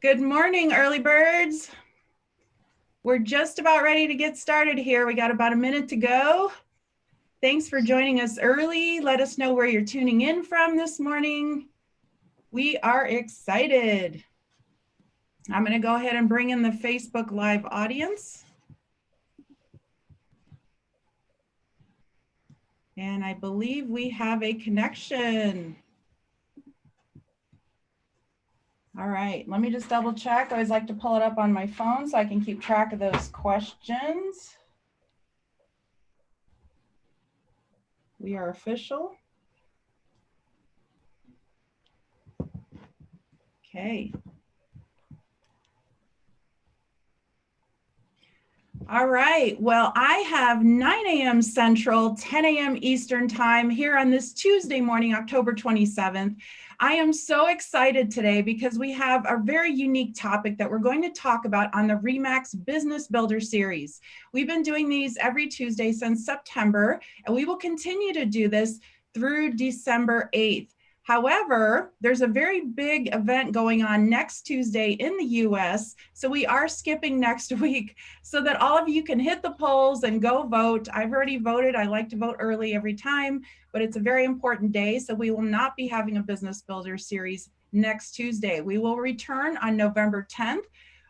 Good morning, early birds. We're just about ready to get started here. We got about a minute to go. Thanks for joining us early. Let us know where you're tuning in from this morning. We are excited. I'm going to go ahead and bring in the Facebook Live audience. And I believe we have a connection. All right, let me just double check. I always like to pull it up on my phone so I can keep track of those questions. We are official. Okay. All right. Well, I have 9 a.m. Central, 10 a.m. Eastern time here on this Tuesday morning, October 27th. I am so excited today because we have a very unique topic that we're going to talk about on the RE/MAX Business Builder series. We've been doing these every Tuesday since September, and we will continue to do this through December 8th. However, there's a very big event going on next Tuesday in the US, so we are skipping next week so that all of you can hit the polls and go vote. I've already voted. I like to vote early every time, but it's a very important day, so we will not be having a Business Builder series next Tuesday. We will return on November 10th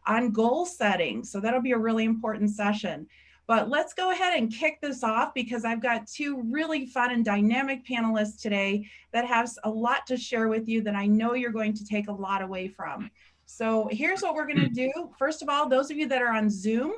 on goal setting, so that'll be a really important session. But let's go ahead and kick this off because I've got two really fun and dynamic panelists today that have a lot to share with you that I know you're going to take a lot away from. So here's what we're going to do. First of all, those of you that are on Zoom,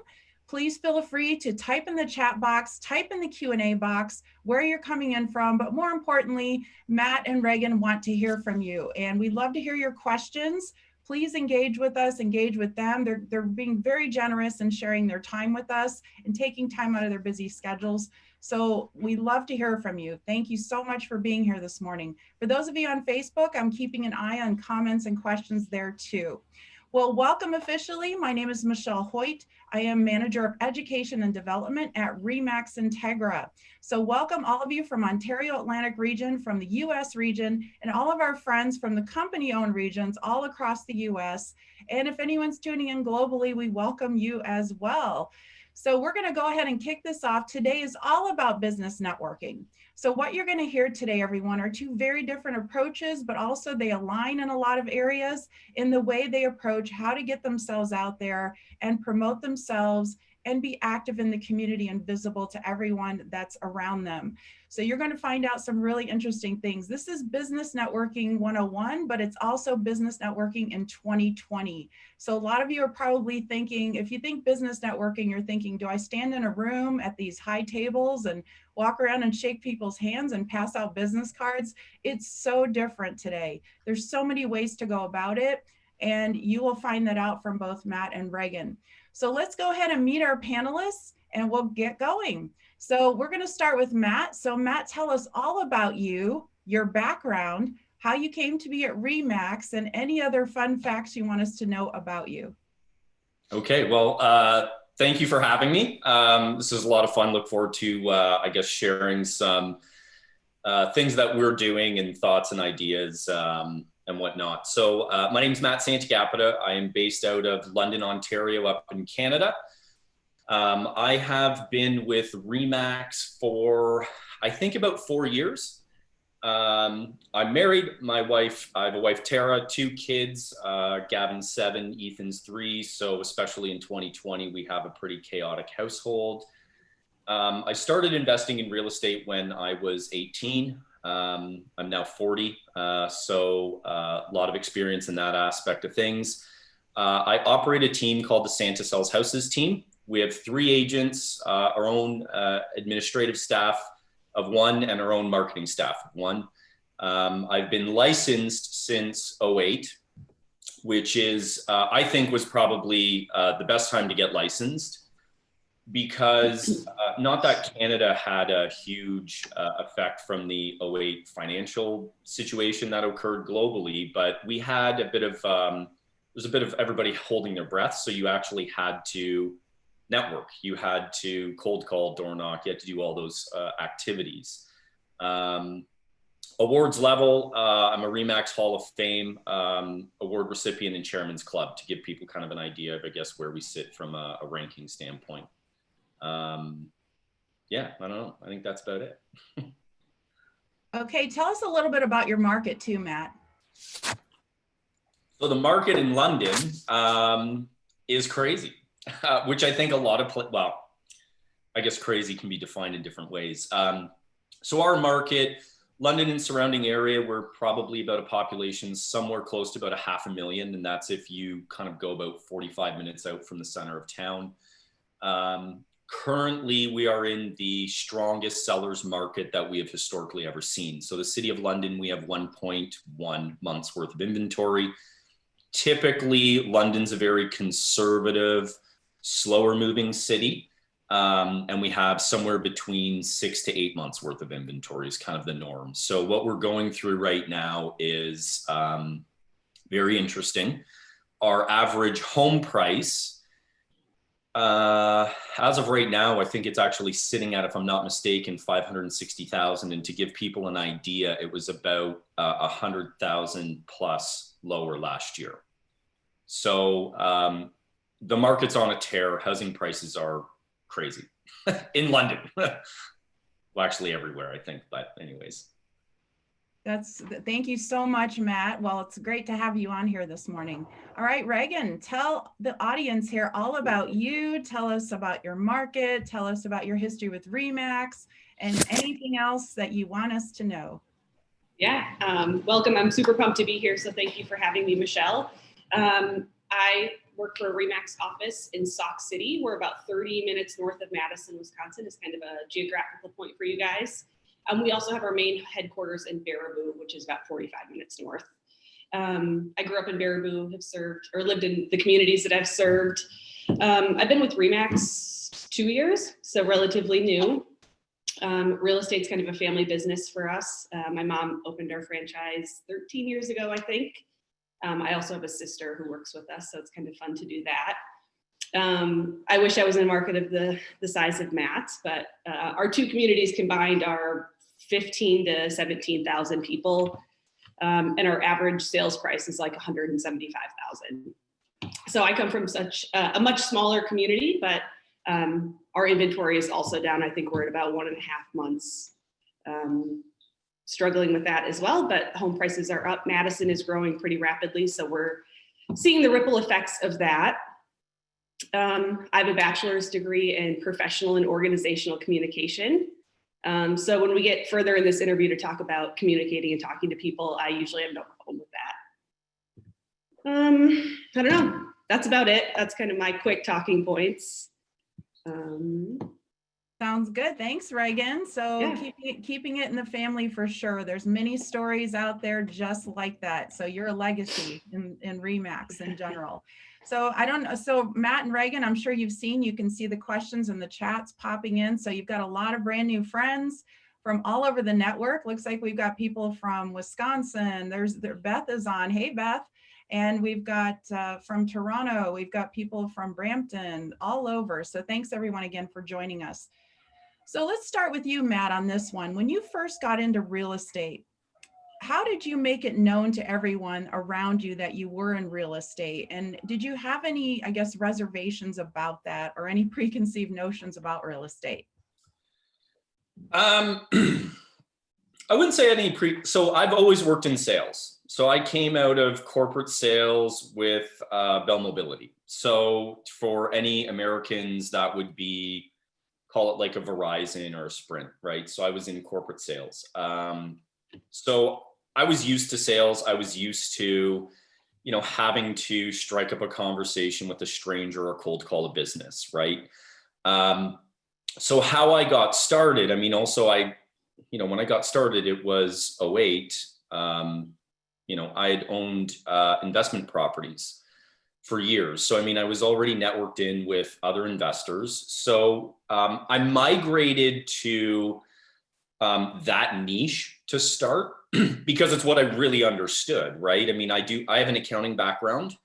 please feel free to type in the chat box, type in the Q&A box where you're coming in from. But more importantly, Matt and Raegen want to hear from you. And we'd love to hear your questions. Please engage with us, engage with them. They're being very generous and sharing their time with us and taking time out of their busy schedules. So we love to hear from you. Thank you so much for being here this morning. For those of you on Facebook, I'm keeping an eye on comments and questions there too. Well, welcome officially. My name is Michelle Hoyt. I am Manager of Education and Development at RE/MAX INTEGRA. So welcome all of you from Ontario Atlantic region, from the US region, and all of our friends from the company-owned regions all across the US. And if anyone's tuning in globally, we welcome you as well. So we're going to go ahead and kick this off. Today is all about business networking. So what you're going to hear today, everyone, are two very different approaches, but also they align in a lot of areas in the way they approach how to get themselves out there and promote themselves and be active in the community and visible to everyone that's around them. So you're going to find out some really interesting things. This is Business Networking 101, but it's also Business Networking in 2020. So a lot of you are probably thinking, if you think business networking, you're thinking, do I stand in a room at these high tables and walk around and shake people's hands and pass out business cards? It's so different today. There's so many ways to go about it, and you will find that out from both Matt and Raegen. So let's go ahead and meet our panelists and we'll get going. So we're going to start with Matt. So Matt, tell us all about you, your background, how you came to be at RE/MAX, and any other fun facts you want us to know about you. Okay, well, thank you for having me. This is a lot of fun. Look forward to, I guess, sharing some things that we're doing and thoughts and ideas and whatnot. So my name is Matt Santagapita. I am based out of London, Ontario, up in Canada. I have been with RE/MAX for, I think, about 4 years. I'm married. I have a wife, Tara, 2 kids, Gavin's 7, Ethan's 3. So especially in 2020, we have a pretty chaotic household. I started investing in real estate when I was 18. I'm now 40, so a lot of experience in that aspect of things. I operate a team called the Santa Sells Houses team. We have 3 agents, our own administrative staff of 1, and our own marketing staff of 1. I've been licensed since 2008, which is, I think, was probably the best time to get licensed, because not that Canada had a huge effect from the 2008 financial situation that occurred globally, but we had a bit of, there's a bit of everybody holding their breath. So you actually had to network, you had to cold call, door knock, you had to do all those activities. Awards level, I'm a RE/MAX Hall of Fame award recipient and Chairman's Club, to give people kind of an idea of, I guess, where we sit from a ranking standpoint. Yeah, I don't know. I think that's about it. Okay, tell us a little bit about your market too, Matt. So the market in London is crazy, which I think a lot of, well, I guess crazy can be defined in different ways. So our market, London and surrounding area, we're probably about a population somewhere close to about 500,000. And that's if you kind of go about 45 minutes out from the center of town. Currently, we are in the strongest sellers market that we have historically ever seen. So the City of London, we have 1.1 months worth of inventory. Typically, London's a very conservative, slower moving city. And we have somewhere between 6 to 8 months worth of inventory is kind of the norm. So what we're going through right now is very interesting. Our average home price, as of right now, I think it's actually sitting at, if I'm not mistaken, 560,000. And to give people an idea, it was about 100,000 plus lower last year. So the market's on a tear. Housing prices are crazy in London. Well, actually everywhere, I think, but anyways. Thank you so much, Matt. Well, it's great to have you on here this morning. All right, Raegen, tell the audience here all about you. Tell us about your market. Tell us about your history with RE/MAX and anything else that you want us to know. Yeah, welcome. I'm super pumped to be here. So thank you for having me, Michelle. I work for a RE/MAX office in Sauk City. We're about 30 minutes north of Madison, Wisconsin. It's kind of a geographical point for you guys. We also have our main headquarters in Baraboo, which is about 45 minutes north. I grew up in Baraboo, have served or lived in the communities that I've served. I've been with RE/MAX 2 years, so relatively new. Real estate's kind of a family business for us. My mom opened our franchise 13 years ago, I think. I also have a sister who works with us, so it's kind of fun to do that. I wish I was in a market of the size of Matt's, but our two communities combined are 15 to 17,000 people, and our average sales price is like 175,000. So I come from such a much smaller community, but our inventory is also down. I think we're at about 1.5 months, struggling with that as well, but home prices are up. Madison is growing pretty rapidly, so we're seeing the ripple effects of that. I have a bachelor's degree in professional and organizational communication. So when we get further in this interview to talk about communicating and talking to people, I usually have no problem with that. I don't know. That's about it. That's kind of my quick talking points. Sounds good. Thanks, Raegen. So Yeah. keeping it in the family for sure. There's many stories out there just like that. So you're a legacy in RE/MAX in general. So I don't know. So Matt and Raegen, I'm sure you've seen, you can see the questions and the chats popping in. So you've got a lot of brand new friends from all over the network. Looks like we've got people from Wisconsin. Beth is on. Hey, Beth. And we've got from Toronto, we've got people from Brampton, all over. So thanks everyone again for joining us. So let's start with you, Matt, on this one. When you first got into real estate, how did you make it known to everyone around you that you were in real estate? And did you have any, I guess, reservations about that or any preconceived notions about real estate? I wouldn't say any so I've always worked in sales. So I came out of corporate sales with Bell Mobility. So for any Americans, that would be, call it like a Verizon or a Sprint, right? So I was in corporate sales. So I was used to sales. I was used to, having to strike up a conversation with a stranger or cold call a business, right? So how I got started, when I got started, it was 2008. I had owned investment properties for years. So, I was already networked in with other investors. So I migrated to that niche to start because it's what I really understood, right? I have an accounting background.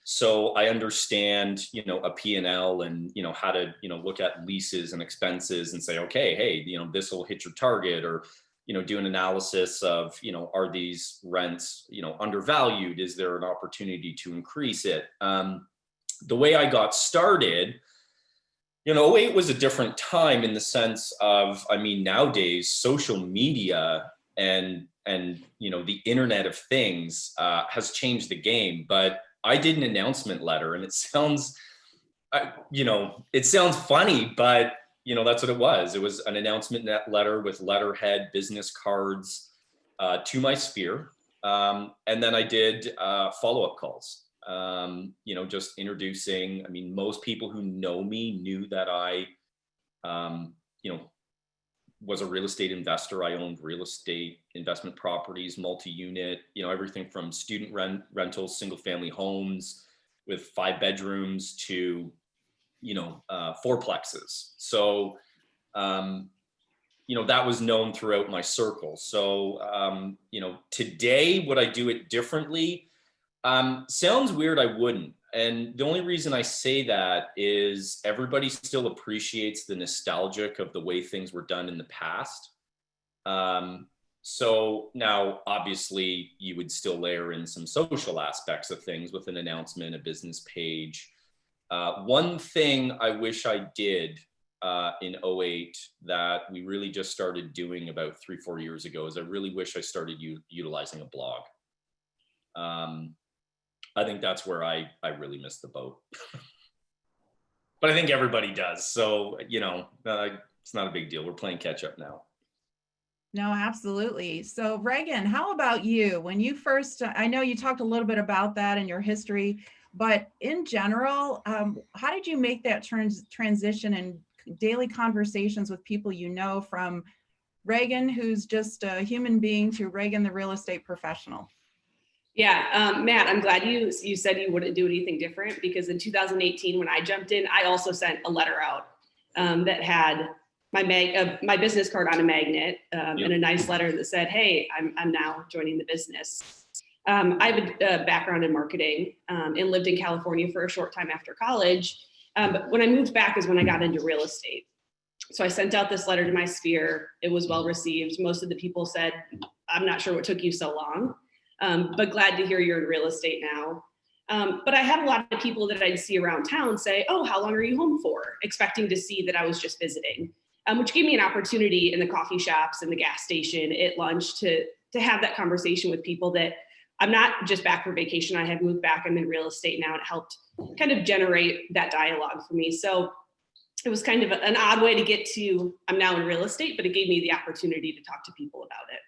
So I understand, a P&L and, how to, look at leases and expenses and say, okay, hey, this will hit your target, or do an analysis of, are these rents, undervalued? Is there an opportunity to increase it? The way I got started, '08 was a different time in the sense of, nowadays social media and the Internet of Things has changed the game. But I did an announcement letter, and it sounds, it sounds funny, but that's what it was. It was an announcement letter with letterhead, business cards to my sphere. And then I did follow-up calls, just introducing. Most people who know me knew that I, was a real estate investor. I owned real estate investment properties, multi-unit, everything from student rentals, single family homes with 5 bedrooms to, fourplexes. So, that was known throughout my circle. So, today, would I do it differently? Sounds weird, I wouldn't. And the only reason I say that is everybody still appreciates the nostalgic of the way things were done in the past. So now, obviously, you would still layer in some social aspects of things with an announcement, a business page. One thing I wish I did in '08 that we really just started doing about 3-4 years ago is I really wish I started utilizing a blog. I think that's where I really missed the boat. But I think everybody does. So, it's not a big deal. We're playing catch up now. No, absolutely. So Raegen, how about you? When you first, I know you talked a little bit about that in your history, but in general, how did you make that transition in daily conversations with people from Raegen, who's just a human being, to Raegen, the real estate professional? Yeah, Matt, I'm glad you said you wouldn't do anything different, because in 2018, when I jumped in, I also sent a letter out that had my business card on a magnet and a nice letter that said, "Hey, I'm now joining the business." I have a background in marketing and lived in California for a short time after college. But when I moved back is when I got into real estate. So I sent out this letter to my sphere. It was well received. Most of the people said, "I'm not sure what took you so long. But glad to hear you're in real estate now." But I had a lot of people that I'd see around town say, "Oh, how long are you home for?" expecting to see that I was just visiting, which gave me an opportunity in the coffee shops and the gas station at lunch to have that conversation with people that I'm not just back for vacation. I have moved back. I'm in real estate now. And it helped kind of generate that dialogue for me. So it was kind of an odd way to get to, I'm now in real estate, but it gave me the opportunity to talk to people about it.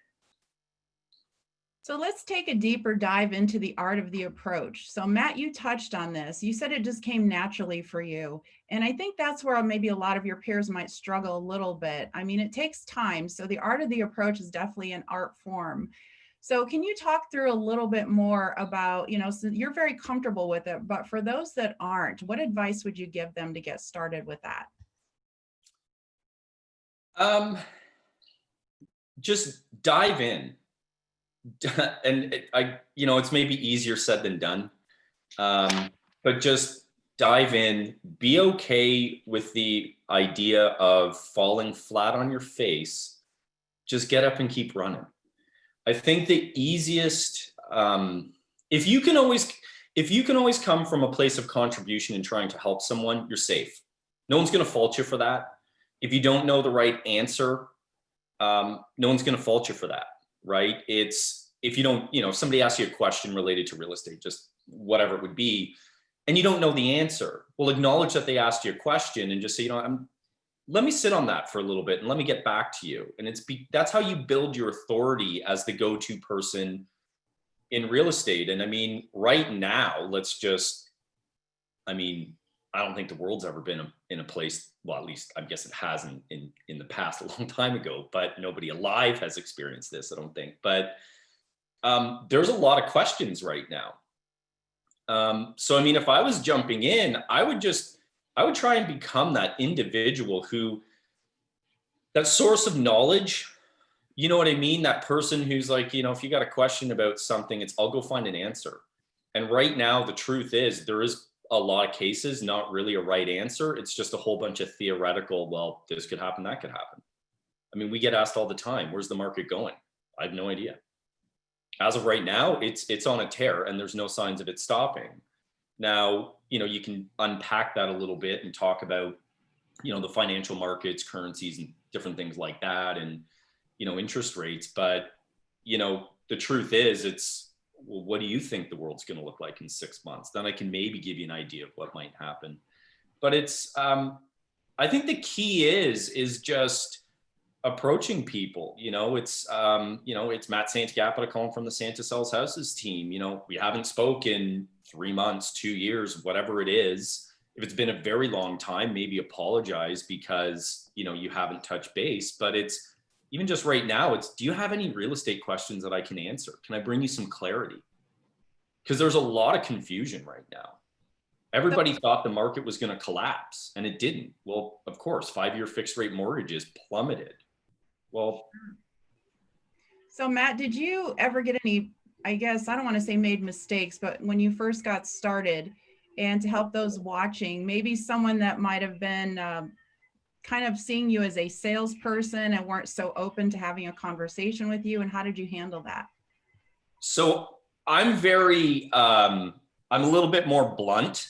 So let's take a deeper dive into the art of the approach. So Matt, you touched on this. You said it just came naturally for you. And I think that's where maybe a lot of your peers might struggle a little bit. It takes time. So the art of the approach is definitely an art form. So can you talk through a little bit more about, so you're very comfortable with it, but for those that aren't, what advice would you give them to get started with that? Just dive in. And it's maybe easier said than done. But just dive in, be okay with the idea of falling flat on your face. Just get up and keep running. I think the easiest, if you can always come from a place of contribution and trying to help someone, you're safe. No one's going to fault you for that. If you don't know the right answer, no one's going to fault you for that. Right? It's, if you don't, if somebody asks you a question related to real estate, just whatever it would be, and you don't know the answer, well, acknowledge that they asked you a question and just say, let me sit on that for a little bit and let me get back to you. And that's how you build your authority as the go-to person in real estate. And right now, I don't think the world's ever been in a place, well, at least I guess it has in the past a long time ago, but nobody alive has experienced this, I don't think. But there's a lot of questions right now. So, if I was jumping in, I would try and become that individual that source of knowledge, you know what I mean? That person who's like, if you got a question about something, I'll go find an answer. And right now, the truth is there is a lot of cases, not really a right answer. It's just a whole bunch of theoretical, well, this could happen, that could happen. I mean, we get asked all the time, where's the market going? I have no idea. As of right now, it's on a tear and there's no signs of it stopping. Now, you can unpack that a little bit and talk about, the financial markets, currencies, and different things like that, and, interest rates. But, the truth is, well, what do you think the world's going to look like in 6 months? Then I can maybe give you an idea of what might happen. But I think the key is just approaching people. It's Matt Santagapita calling from the Santa Sells Houses team. We haven't spoken 3 months, 2 years, whatever it is. If it's been a very long time, maybe apologize because you haven't touched base. But it's even just right now, do you have any real estate questions that I can answer? Can I bring you some clarity? Because there's a lot of confusion right now. Everybody thought the market was going to collapse and it didn't. Well, of course, 5-year fixed rate mortgages plummeted. Well, so Matt, did you ever get any, I guess, I don't want to say made mistakes, but when you first got started, and to help those watching, maybe someone that might have been kind of seeing you as a salesperson and weren't so open to having a conversation with you, and how did you handle that? So I'm I'm a little bit more blunt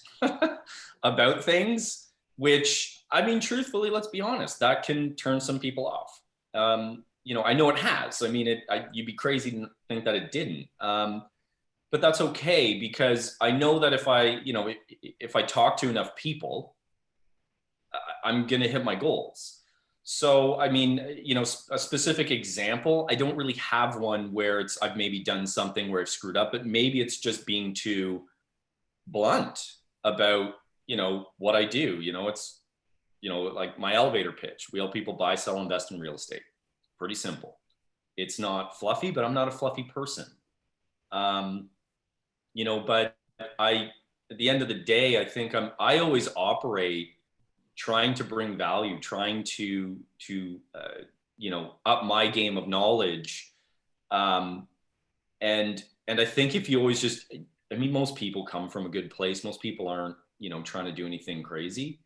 about things, which, I mean, truthfully, let's be honest, that can turn some people off. I know it has. I mean, you'd be crazy to think that it didn't. But that's okay, because I know that if I talk to enough people, I'm going to hit my goals. So, I mean, a specific example, I don't really have one where I've maybe done something where I've screwed up, but maybe it's just being too blunt about, what I do. It's, like my elevator pitch. We help people buy, sell, invest in real estate. Pretty simple. It's not fluffy, but I'm not a fluffy person. But at the end of the day, I think I always operate trying to bring value, trying to up my game of knowledge. And I think if you always most people come from a good place. Most people aren't, trying to do anything crazy.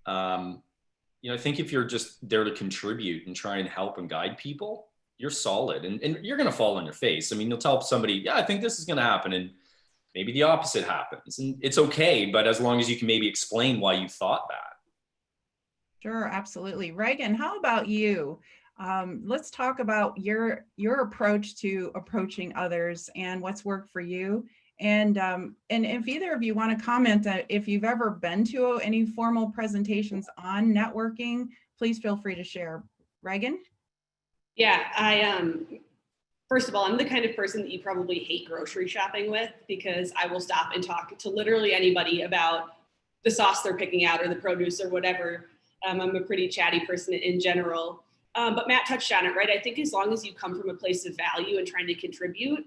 I think if you're just there to contribute and try and help and guide people, you're solid, and you're going to fall on your face. I mean, you'll tell somebody, yeah, I think this is going to happen. And maybe the opposite happens, and it's okay. But as long as you can maybe explain why you thought that. Sure, absolutely. Raegen, how about you? Let's talk about your approach to approaching others and what's worked for you. And if either of you want to comment, if you've ever been to any formal presentations on networking, please feel free to share. Raegen? Yeah, first of all, I'm the kind of person that you probably hate grocery shopping with, because I will stop and talk to literally anybody about the sauce they're picking out or the produce or whatever. I'm a pretty chatty person in general. But Matt touched on it, right? I think as long as you come from a place of value and trying to contribute,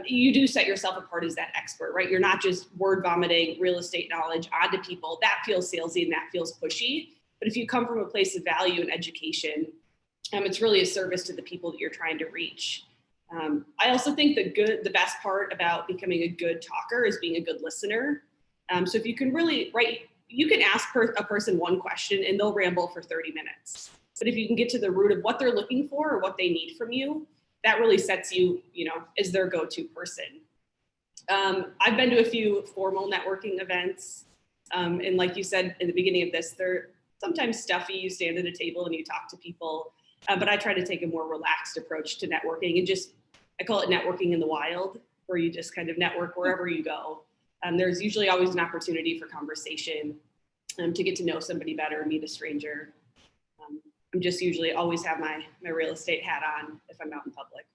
you do set yourself apart as that expert, right? You're not just word vomiting real estate knowledge onto people. That feels salesy and that feels pushy. But if you come from a place of value and education, it's really a service to the people that you're trying to reach. I also think the best part about becoming a good talker is being a good listener. So if you can really, right, you can ask a person one question and they'll ramble for 30 minutes. But if you can get to the root of what they're looking for or what they need from you, that really sets you, as their go-to person. I've been to a few formal networking events. And like you said in the beginning of this, they're sometimes stuffy. You stand at a table and you talk to people. But I try to take a more relaxed approach to networking, and I call it networking in the wild, where you just kind of network wherever you go. There's usually always an opportunity for conversation, to get to know somebody better, meet a stranger. I'm just usually always have my real estate hat on if I'm out in public.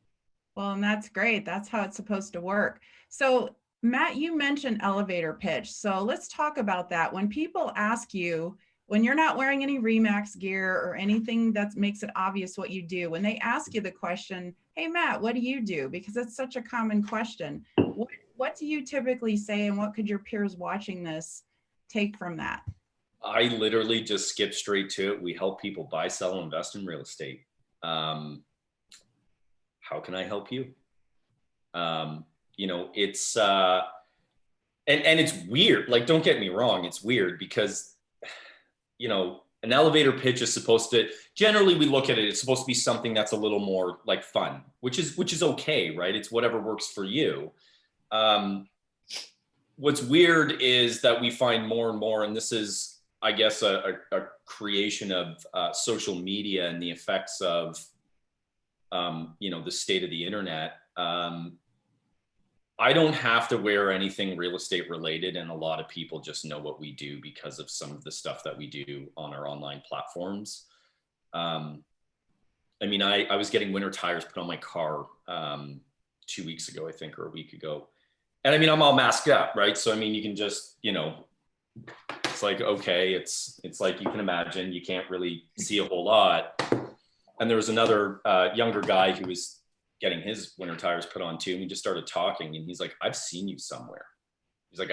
Well, and that's great. That's how it's supposed to work. So Matt, you mentioned elevator pitch. So let's talk about that. When people ask you, when you're not wearing any Remax gear or anything that makes it obvious what you do, when they ask you the question, hey, Matt, what do you do? Because it's such a common question. What do you typically say, and what could your peers watching this take from that? I literally just skip straight to it. We help people buy, sell, invest in real estate. How can I help you? It's, and it's weird. Like, don't get me wrong. It's weird because, An elevator pitch is supposed to, generally we look at it, it's supposed to be something that's a little more like fun, which is okay, right? It's whatever works for you. What's weird is that we find more and more, and this is, I guess, a creation of social media and the effects of, the state of the internet. I don't have to wear anything real estate related, and a lot of people just know what we do because of some of the stuff that we do on our online platforms. I was getting winter tires put on my car 2 weeks ago, I think, or a week ago. And I'm all masked up, right? So, you can just, it's like, okay, it's like you can imagine, you can't really see a whole lot. And there was another younger guy who was getting his winter tires put on too. And we just started talking, and he's like, I've seen you somewhere. He's like,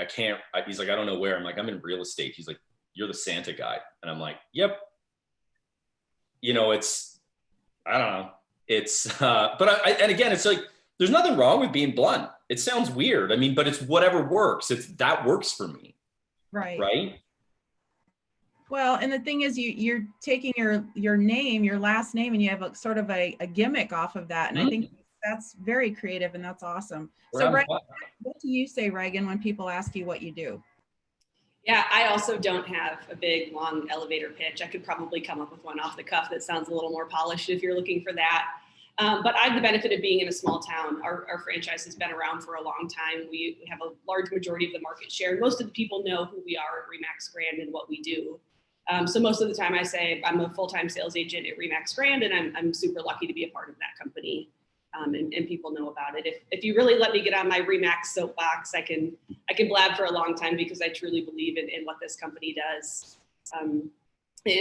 he's like, I don't know where. I'm like, I'm in real estate. He's like, you're the Santa guy. And I'm like, yep. It's, I don't know. It's, and again, it's like, there's nothing wrong with being blunt. It sounds weird. But it's whatever works. That works for me. Right. Right. Well, and the thing is, you're taking your name, your last name, and you have sort of a gimmick off of that. And I think that's very creative, and that's awesome. So, Raegen, what do you say, Raegen, when people ask you what you do? Yeah, I also don't have a big, long elevator pitch. I could probably come up with one off the cuff that sounds a little more polished if you're looking for that. But I have the benefit of being in a small town. Our franchise has been around for a long time. We have a large majority of the market share. Most of the people know who we are at RE/MAX Grand and what we do. So most of the time I say I'm a full-time sales agent at RE/MAX Grand, and I'm super lucky to be a part of that company. And people know about it. If you really let me get on my RE/MAX soapbox, I can blab for a long time, because I truly believe in what this company does, and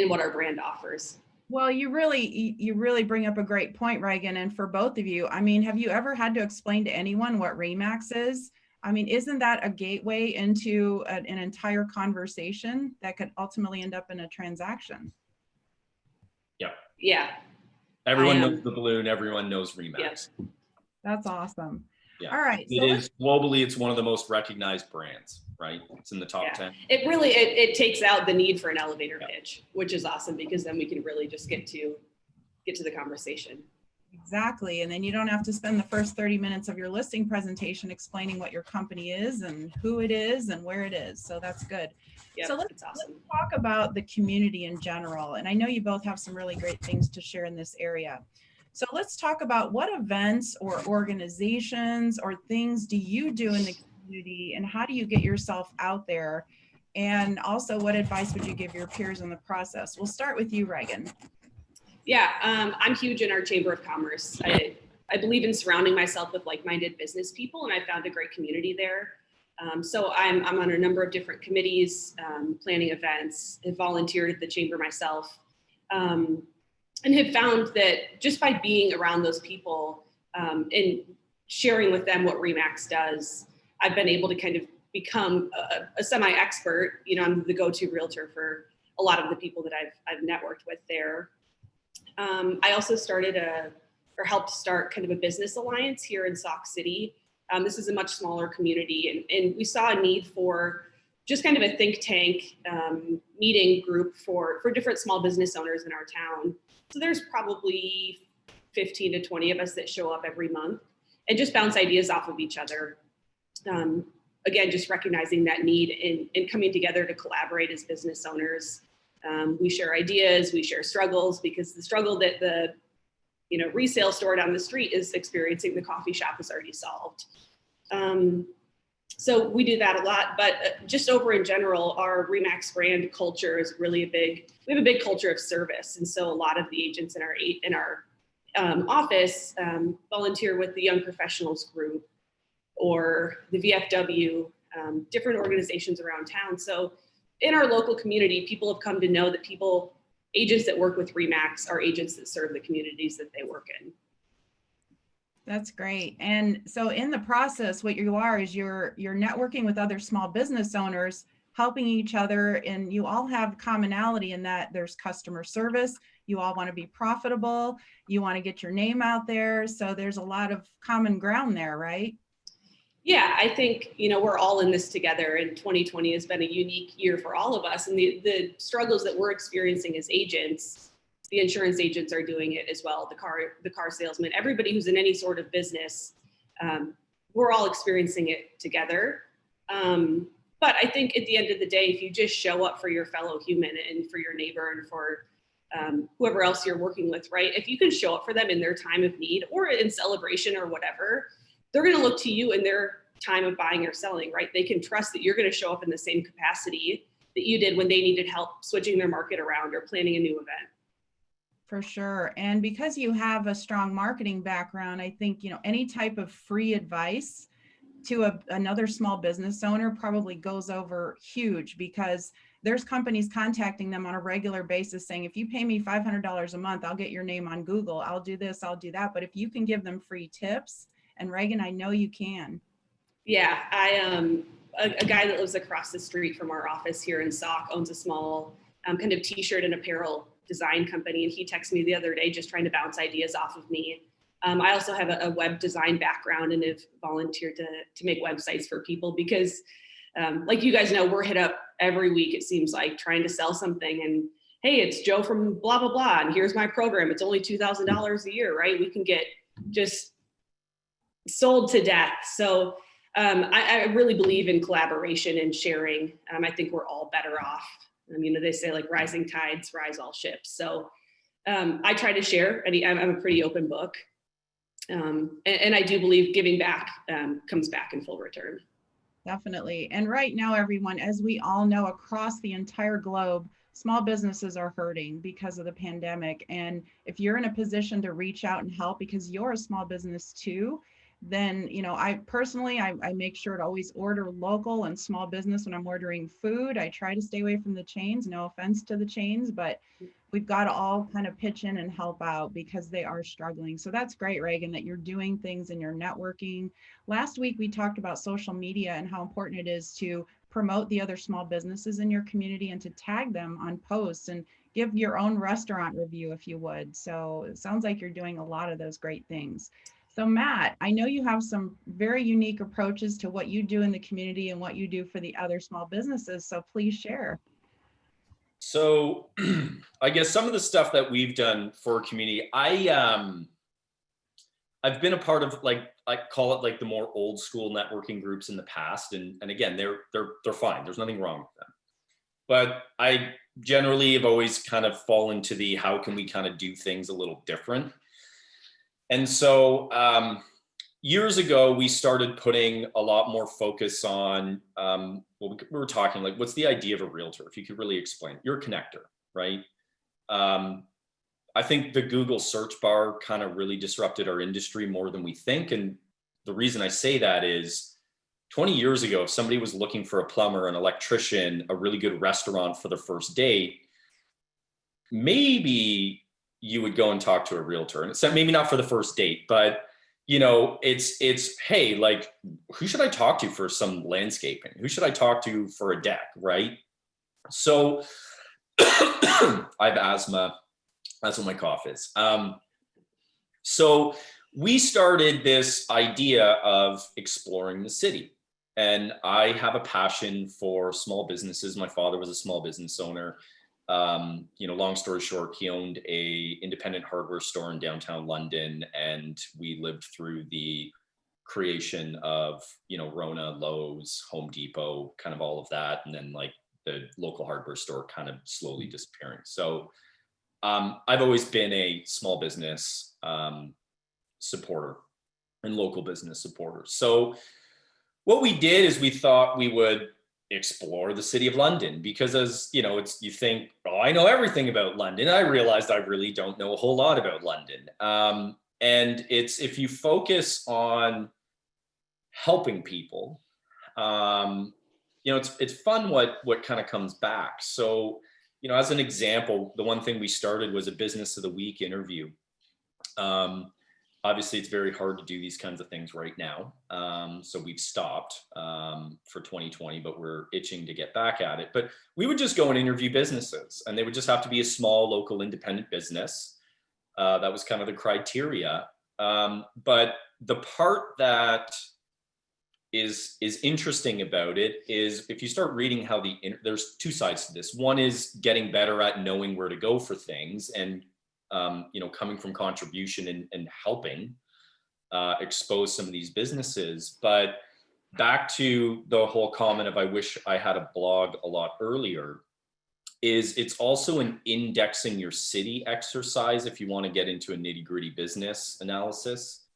what our brand offers. Well, you really bring up a great point, Raegen. And for both of you, have you ever had to explain to anyone what RE/MAX is? Isn't that a gateway into an entire conversation that could ultimately end up in a transaction? Yeah. Yeah. Everyone knows the balloon. Everyone knows RE/MAX. Yes. That's awesome. Yeah. All right. It is globally, it's one of the most recognized brands, right? It's in the top 10. It really, it takes out the need for an elevator pitch, which is awesome, because then we can really just get to the conversation. Exactly. And then you don't have to spend the first 30 minutes of your listing presentation explaining what your company is and who it is and where it is. So that's good. Yep, so let's awesome. Let's talk about the community in general. And I know you both have some really great things to share in this area. So let's talk about what events or organizations or things do you do in the community, and how do you get yourself out there? And also, what advice would you give your peers in the process? We'll start with you, Raegen. Yeah, I'm huge in our Chamber of Commerce. I believe in surrounding myself with like-minded business people, and I found a great community there. So I'm on a number of different committees, planning events, have volunteered at the Chamber myself, and have found that just by being around those people and sharing with them what RE/MAX does, I've been able to kind of become a semi-expert. I'm the go-to realtor for a lot of the people that I've networked with there. I also helped start kind of a business alliance here in Sauk City. This is a much smaller community, and we saw a need for just kind of a think tank meeting group for different small business owners in our town. So there's probably 15 to 20 of us that show up every month and just bounce ideas off of each other. Again, just recognizing that need and coming together to collaborate as business owners. We share ideas, we share struggles, because the struggle that the resale store down the street is experiencing, the coffee shop is already solved. So we do that a lot, but just over in general, our RE/MAX brand culture is really we have a big culture of service. And so a lot of the agents in our office volunteer with the Young Professionals Group or the VFW, different organizations around town. So in our local community, people have come to know that agents that work with RE/MAX are agents that serve the communities that they work in. That's great. And so in the process, what you are is you're networking with other small business owners, helping each other, and you all have commonality in that there's customer service. You all want to be profitable. You want to get your name out there. So there's a lot of common ground there, right? Yeah, I think, we're all in this together, and 2020 has been a unique year for all of us. And the struggles that we're experiencing as agents, the insurance agents are doing it as well. The car salesman, everybody who's in any sort of business, we're all experiencing it together. But I think at the end of the day, if you just show up for your fellow human and for your neighbor and for whoever else you're working with, right? If you can show up for them in their time of need or in celebration or whatever, they're going to look to you in their time of buying or selling, right? They can trust that you're going to show up in the same capacity that you did when they needed help switching their market around or planning a new event. For sure. And because you have a strong marketing background, I think, any type of free advice to another small business owner probably goes over huge, because there's companies contacting them on a regular basis saying, if you pay me $500 a month, I'll get your name on Google. I'll do this, I'll do that. But if you can give them free tips, and Raegen, I know you can. Yeah, a guy that lives across the street from our office here in Sauk owns a small kind of t-shirt and apparel design company. And he texted me the other day just trying to bounce ideas off of me. I also have a web design background and have volunteered to make websites for people because like you guys know, we're hit up every week, it seems like, trying to sell something. And hey, it's Joe from blah, blah, blah. And here's my program. It's only $2,000 a year, right? We can get just sold to death. So I really believe in collaboration and sharing. I think we're all better off. They say like rising tides rise all ships. So I try to share. I'm a pretty open book. And I do believe giving back comes back in full return. Definitely. And right now, everyone, as we all know, across the entire globe, small businesses are hurting because of the pandemic. And if you're in a position to reach out and help because you're a small business too, then, I personally, I make sure to always order local and small business when I'm ordering food. I try to stay away from the chains, no offense to the chains, but we've got to all kind of pitch in and help out because they are struggling. So that's great, Raegen, that you're doing things and you're networking. Last week, we talked about social media and how important it is to promote the other small businesses in your community and to tag them on posts and give your own restaurant review if you would. So it sounds like you're doing a lot of those great things. So Matt, I know you have some very unique approaches to what you do in the community and what you do for the other small businesses. So please share. So I guess some of the stuff that we've done for community, I've been a part of, like, I call it like the more old school networking groups in the past. And again, they're fine. There's nothing wrong with them. But I generally have always kind of fallen to the, how can we kind of do things a little different? And so years ago, we started putting a lot more focus on, we were talking like, what's the idea of a realtor? If you could really explain, you're a connector, right? I think the Google search bar kind of really disrupted our industry more than we think. And the reason I say that is 20 years ago, if somebody was looking for a plumber, an electrician, a really good restaurant for the first date, maybe you would go and talk to a realtor. And it's maybe not for the first date, but it's, hey, like, who should I talk to for some landscaping? Who should I talk to for a deck, right? So I have asthma. That's what my cough is. So we started this idea of exploring the city. And I have a passion for small businesses. My father was a small business owner. Long story short, he owned a independent hardware store in downtown London, and we lived through the creation of, Rona, Lowe's, Home Depot, kind of all of that. And then like the local hardware store kind of slowly disappearing. So I've always been a small business supporter and local business supporter. So what we did is we thought we would explore the city of London, because as you think, oh, I know everything about London. I realized I really don't know a whole lot about London. And it's, if you focus on helping people, it's fun what kind of comes back. So, as an example, the one thing we started was a business of the week interview. Obviously, it's very hard to do these kinds of things right now. So we've stopped for 2020, but we're itching to get back at it. But we would just go and interview businesses, and they would just have to be a small local independent business. That was kind of the criteria. But the part that is interesting about it is if you start reading how there's two sides to this. One is getting better at knowing where to go for things and, coming from contribution and helping expose some of these businesses. But back to the whole comment of I wish I had a blog a lot earlier, is it's also an indexing your city exercise if you want to get into a nitty-gritty business analysis.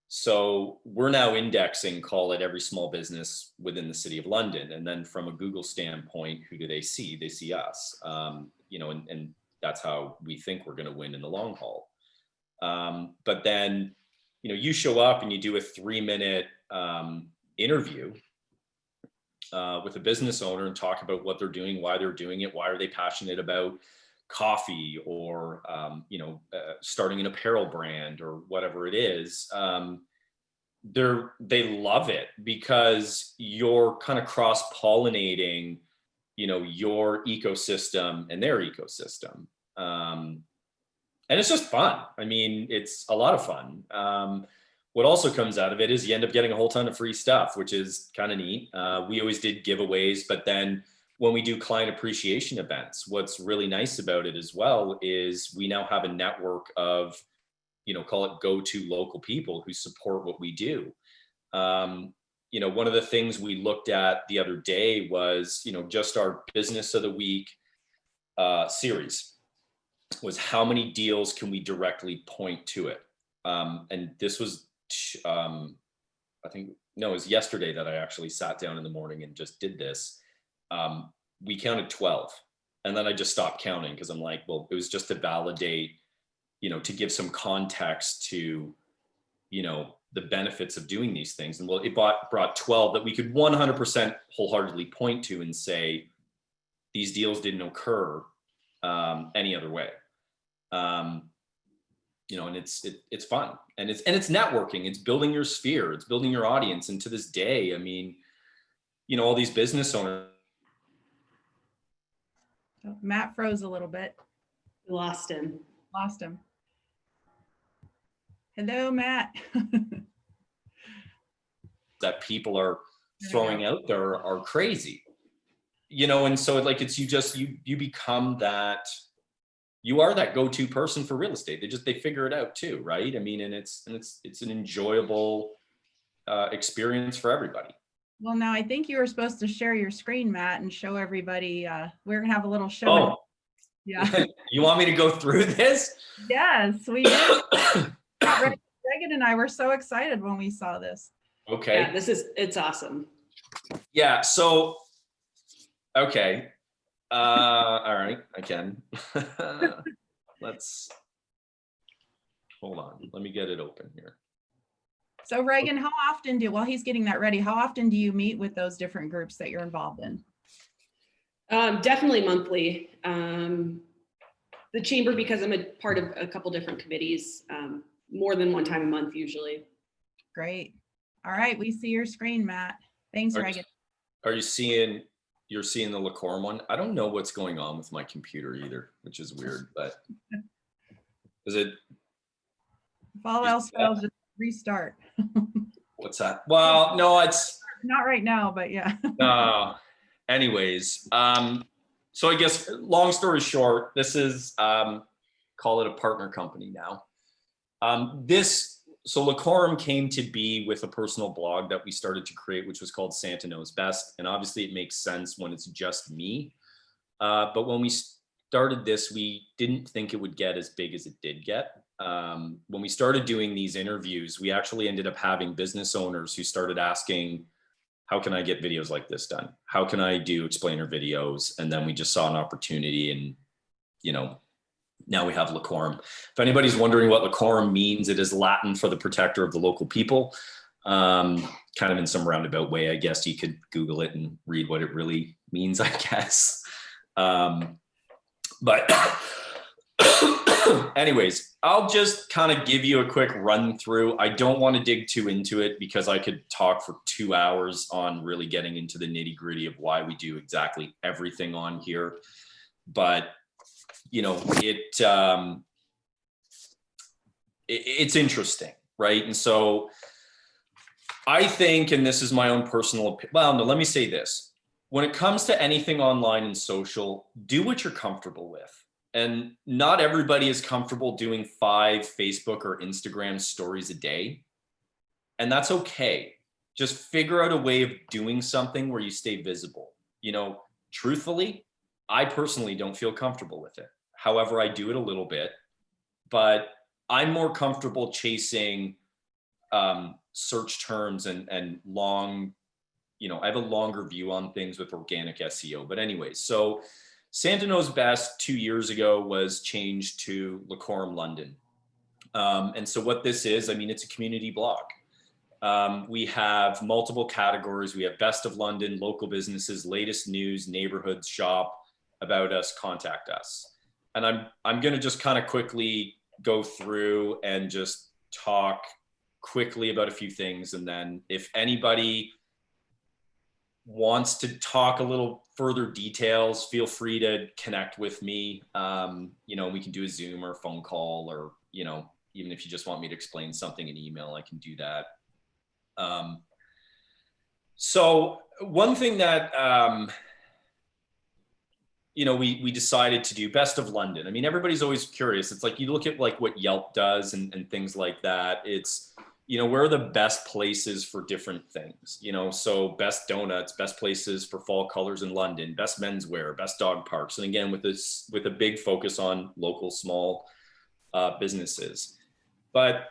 So we're now indexing, call it every small business within the City of London. And then from a Google standpoint, who do they see? They see us, and that's how we think we're going to win in the long haul. But then, you show up and you do a 3-minute interview with a business owner and talk about what they're doing, why they're doing it, why are they passionate about coffee or starting an apparel brand or whatever it is. They love it because you're kind of cross-pollinating your ecosystem and their ecosystem, and it's just fun. I mean, it's a lot of fun. What also comes out of it is you end up getting a whole ton of free stuff, which is kind of neat. We always did giveaways, but then when we do client appreciation events, what's really nice about it as well is we now have a network of, call it go-to local people who support what we do. One of the things we looked at the other day was, just our business of the week series was how many deals can we directly point to it? And this was, it was yesterday that I actually sat down in the morning and just did this. We counted 12, and then I just stopped counting because I'm like, well, it was just to validate, to give some context to, the benefits of doing these things. And well, it brought 12 that we could 100% wholeheartedly point to and say, these deals didn't occur any other way. And it's fun, and it's networking, it's building your sphere, it's building your audience. And to this day, I mean, all these business owners. Oh, Matt froze a little bit. We lost him. Hello, Matt. That people are throwing out there are crazy, and so like it's you become that, you are that go-to person for real estate. They figure it out too, right? I mean, and it's an enjoyable experience for everybody. Well, now I think you were supposed to share your screen, Matt, and show everybody. We're gonna have a little show. Oh, yeah. You want me to go through this? Yes, we did. Raegen and I were so excited when we saw this. Okay. Yeah, it's awesome. Yeah. So, okay. All right, I can. Let's hold on. Let me get it open here. So Raegen, how often while he's getting that ready, how often do you meet with those different groups that you're involved in? Definitely monthly. The chamber, because I'm a part of a couple different committees, more than one time a month usually. Great. All right, we see your screen, Matt. Thanks, Raegen. You're seeing the Lecorum one? I don't know what's going on with my computer either, which is weird, but is it? If all else fails, just restart. What's that? Well, no, it's not right now, but yeah. Anyways, so I guess long story short, this is call it a partner company now. So Lecorum came to be with a personal blog that we started to create, which was called Santa Knows Best. And obviously it makes sense when it's just me. But when we started this, we didn't think it would get as big as it did get. When we started doing these interviews, we actually ended up having business owners who started asking, how can I get videos like this done? How can I do explainer videos? And then we just saw an opportunity, and, now we have Lecorum. If anybody's wondering what Lecorum means, it is Latin for the protector of the local people. Kind of in some roundabout way, I guess you could Google it and read what it really means, I guess. But anyways, I'll just kind of give you a quick run through. I don't want to dig too into it because I could talk for 2 hours on really getting into the nitty gritty of why we do exactly everything on here. But it's interesting, right? And so I think, and this is my own personal opinion, well, no, let me say this. When it comes to anything online and social, do what you're comfortable with. And not everybody is comfortable doing 5 Facebook or Instagram stories a day. And that's okay. Just figure out a way of doing something where you stay visible. You know, truthfully, I personally don't feel comfortable with it. However, I do it a little bit, but I'm more comfortable chasing search terms and long, you know, I have a longer view on things with organic SEO. But anyways, so Santa Knows Best 2 years ago was changed to Lecorum London. And so what this is, I mean, it's a community blog. We have multiple categories. We have Best of London, local businesses, latest news, neighborhoods, shop, about us, contact us. And I'm going to just kind of quickly go through and just talk quickly about a few things. And then if anybody wants to talk a little further details, feel free to connect with me. You know, we can do a Zoom or a phone call, or, you know, even if you just want me to explain something in email, I can do that. So one thing that, you know, we decided to do Best of London. I mean, everybody's always curious. It's like, you look at like what Yelp does and things like that. It's, you know, where are the best places for different things, you know? So best donuts, best places for fall colors in London, best menswear, best dog parks. And again, with this, with a big focus on local, small businesses. But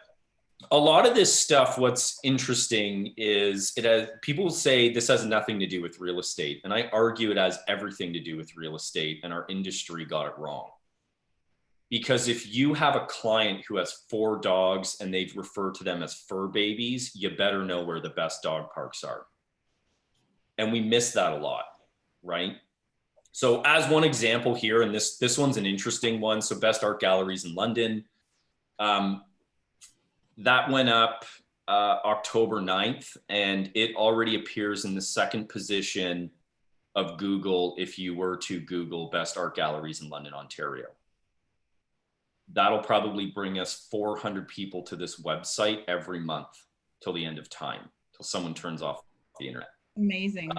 a lot of this stuff, what's interesting is it has, people say this has nothing to do with real estate. And I argue it has everything to do with real estate, and our industry got it wrong. Because if you have a client who has 4 dogs and they've referred to them as fur babies, you better know where the best dog parks are. And we miss that a lot, right? So as one example here, and this one's an interesting one. So best art galleries in London. That went up October 9th, and it already appears in the 2nd position of Google if you were to Google best art galleries in London, Ontario. That'll probably bring us 400 people to this website every month till the end of time, till someone turns off the internet. Amazing.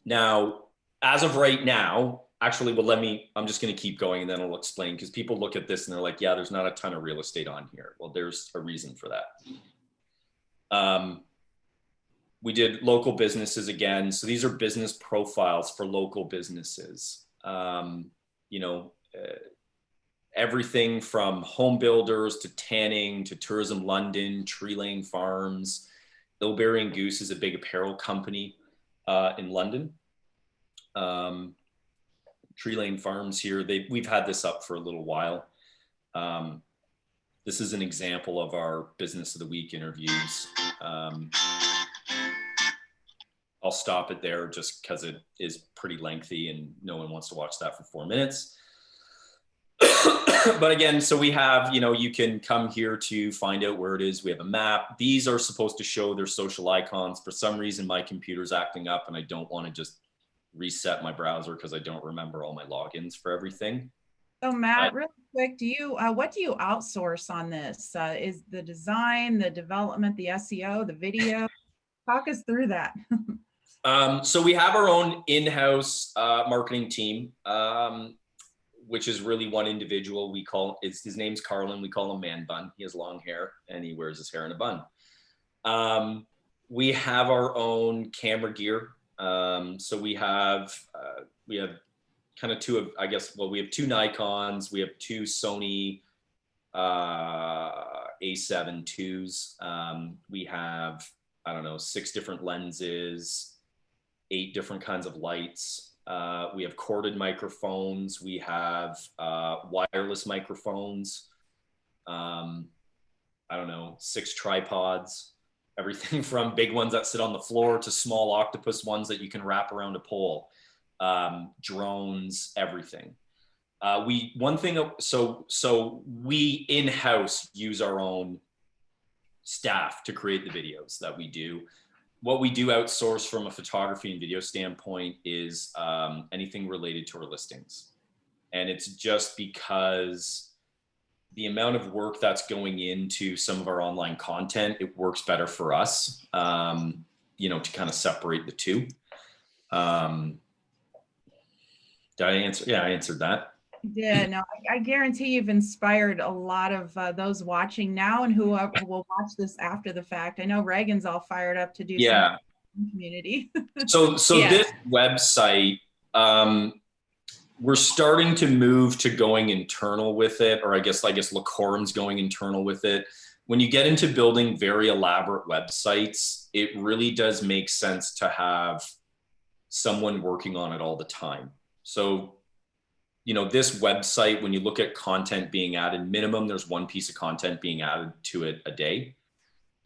Now, as of right now, actually, well, I'm just going to keep going and then I'll explain, because people look at this and they're like, yeah, there's not a ton of real estate on here. Well, there's a reason for that. We did local businesses again. So these are business profiles for local businesses. You know, everything from home builders to tanning to Tourism London, Tree Lane Farms. Ilberry and Goose is a big apparel company in London. Tree Lane Farms here, we've had this up for a little while. This is an example of our Business of the Week interviews. I'll stop it there just because it is pretty lengthy and no one wants to watch that for 4 minutes. But again, so we have, you know, you can come here to find out where it is. We have a map. These are supposed to show their social icons. For some reason, my computer's acting up and I don't want to just reset my browser because I don't remember all my logins for everything. So Matt, really quick, what do you outsource on this? Is the design, the development, the SEO, the video? Talk us through that. So we have our own in-house marketing team, which is really one individual. His name's Carlin. We call him Man Bun. He has long hair and he wears his hair in a bun. We have our own camera gear. So we have kind of 2 of, I guess, well, we have 2 Nikons, we have 2 Sony A7 IIs. We have, I don't know, 6 different lenses, 8 different kinds of lights. We have corded microphones. We have wireless microphones. I don't know, 6 tripods. Everything from big ones that sit on the floor to small octopus ones that you can wrap around a pole. Drones, everything. We in-house use our own staff to create the videos that we do. What we do outsource from a photography and video standpoint is anything related to our listings. And it's just because the amount of work that's going into some of our online content, it works better for us, to kind of separate the two. Did I answer? Yeah, I answered that. Yeah, no, I guarantee you've inspired a lot of those watching now and who will watch this after the fact. I know Raegen's all fired up to do Yeah. some community. So Yeah. This website, we're starting to move to going internal with it, or I guess Lecorum's going internal with it. When you get into building very elaborate websites, it really does make sense to have someone working on it all the time. So, this website, when you look at content being added, minimum, there's one piece of content being added to it a day.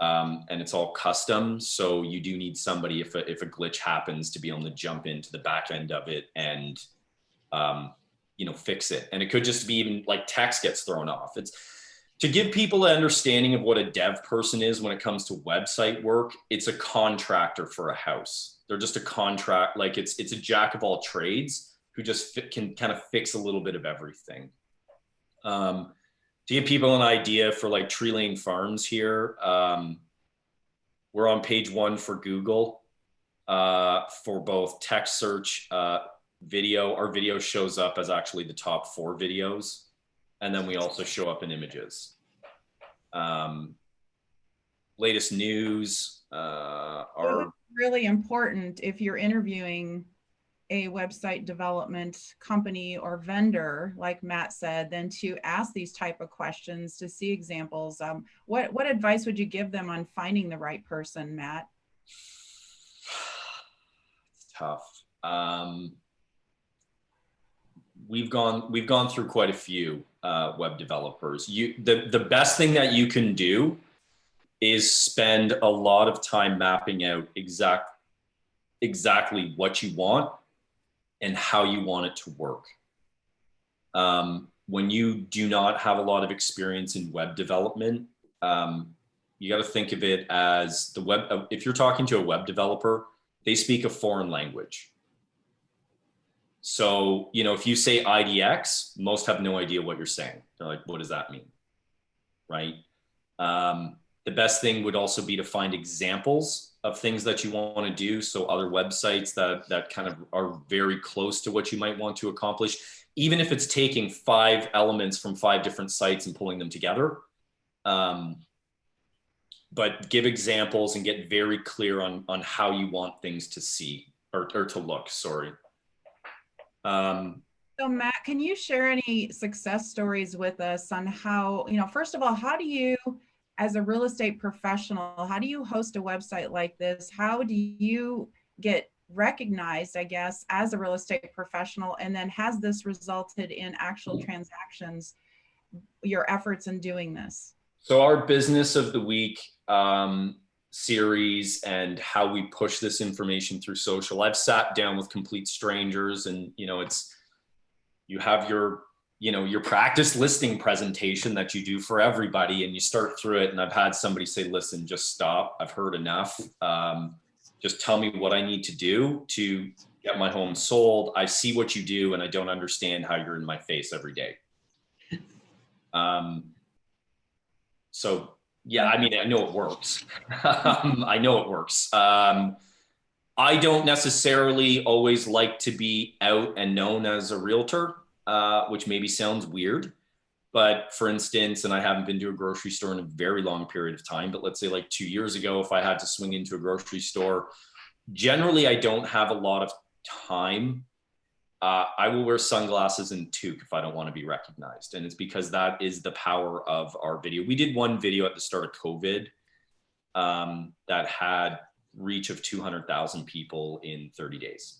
And it's all custom. So you do need somebody, if a glitch happens, to be able to jump into the back end of it and, fix it. And it could just be even like text gets thrown off. It's to give people an understanding of what a dev person is when it comes to website work. It's a contractor for a house. They're just a contract, like it's a jack of all trades who just can kind of fix a little bit of everything. To give people an idea for like Tree Lane Farms here, we're on page 1 for Google for both text search, video. Our video shows up as actually the top 4 videos. And then we also show up in images. Latest news are really important if you're interviewing a website development company or vendor, like Matt said, then to ask these type of questions to see examples. What advice would you give them on finding the right person, Matt? It's tough. We've gone through quite a few web developers. The best thing that you can do is spend a lot of time mapping out exactly what you want and how you want it to work. When you do not have a lot of experience in web development, you got to think of it as if you're talking to a web developer, they speak a foreign language. So, if you say IDX, most have no idea what you're saying. They're like, what does that mean? Right? The best thing would also be to find examples of things that you want to do. So other websites that kind of are very close to what you might want to accomplish, even if it's taking 5 elements from 5 different sites and pulling them together. But give examples and get very clear on how you want things to see or to look, sorry. So Matt, can you share any success stories with us on how, first of all, how do you, as a real estate professional, how do you host a website like this? How do you get recognized, I guess, as a real estate professional? And then has this resulted in actual transactions, your efforts in doing this? So our business of the week series and how we push this information through social, I've sat down with complete strangers and, you have your practice listing presentation that you do for everybody and you start through it. And I've had somebody say, listen, just stop. I've heard enough. Just tell me what I need to do to get my home sold. I see what you do and I don't understand how you're in my face every day. So yeah, I mean, I know it works. I know it works. I don't necessarily always like to be out and known as a realtor, which maybe sounds weird. But for instance, and I haven't been to a grocery store in a very long period of time, but let's say like 2 years ago, if I had to swing into a grocery store, generally I don't have a lot of time. I will wear sunglasses and toque if I don't want to be recognized. And it's because that is the power of our video. We did one video at the start of COVID that had reach of 200,000 people in 30 days.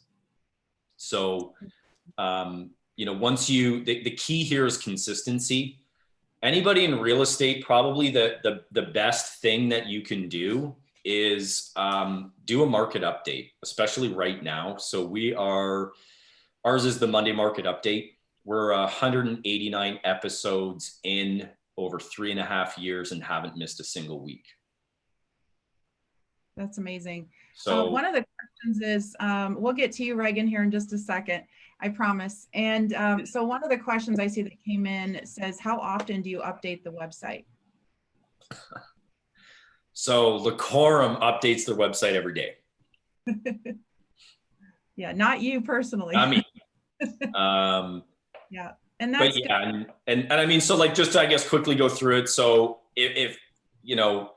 So, once the key here is consistency. Anybody in real estate, probably the best thing that you can do is do a market update, especially right now. So ours is the Monday market update. We're 189 episodes in over 3.5 years and haven't missed a single week. That's amazing. So one of the questions is, we'll get to you, Raegen, here in just a second, I promise. And so one of the questions I see that came in says, how often do you update the website? So Lecorum updates their website every day. Yeah, not you personally. I mean, yeah, and that's but yeah, and I mean, so like just to, I guess, quickly go through it. So if you know,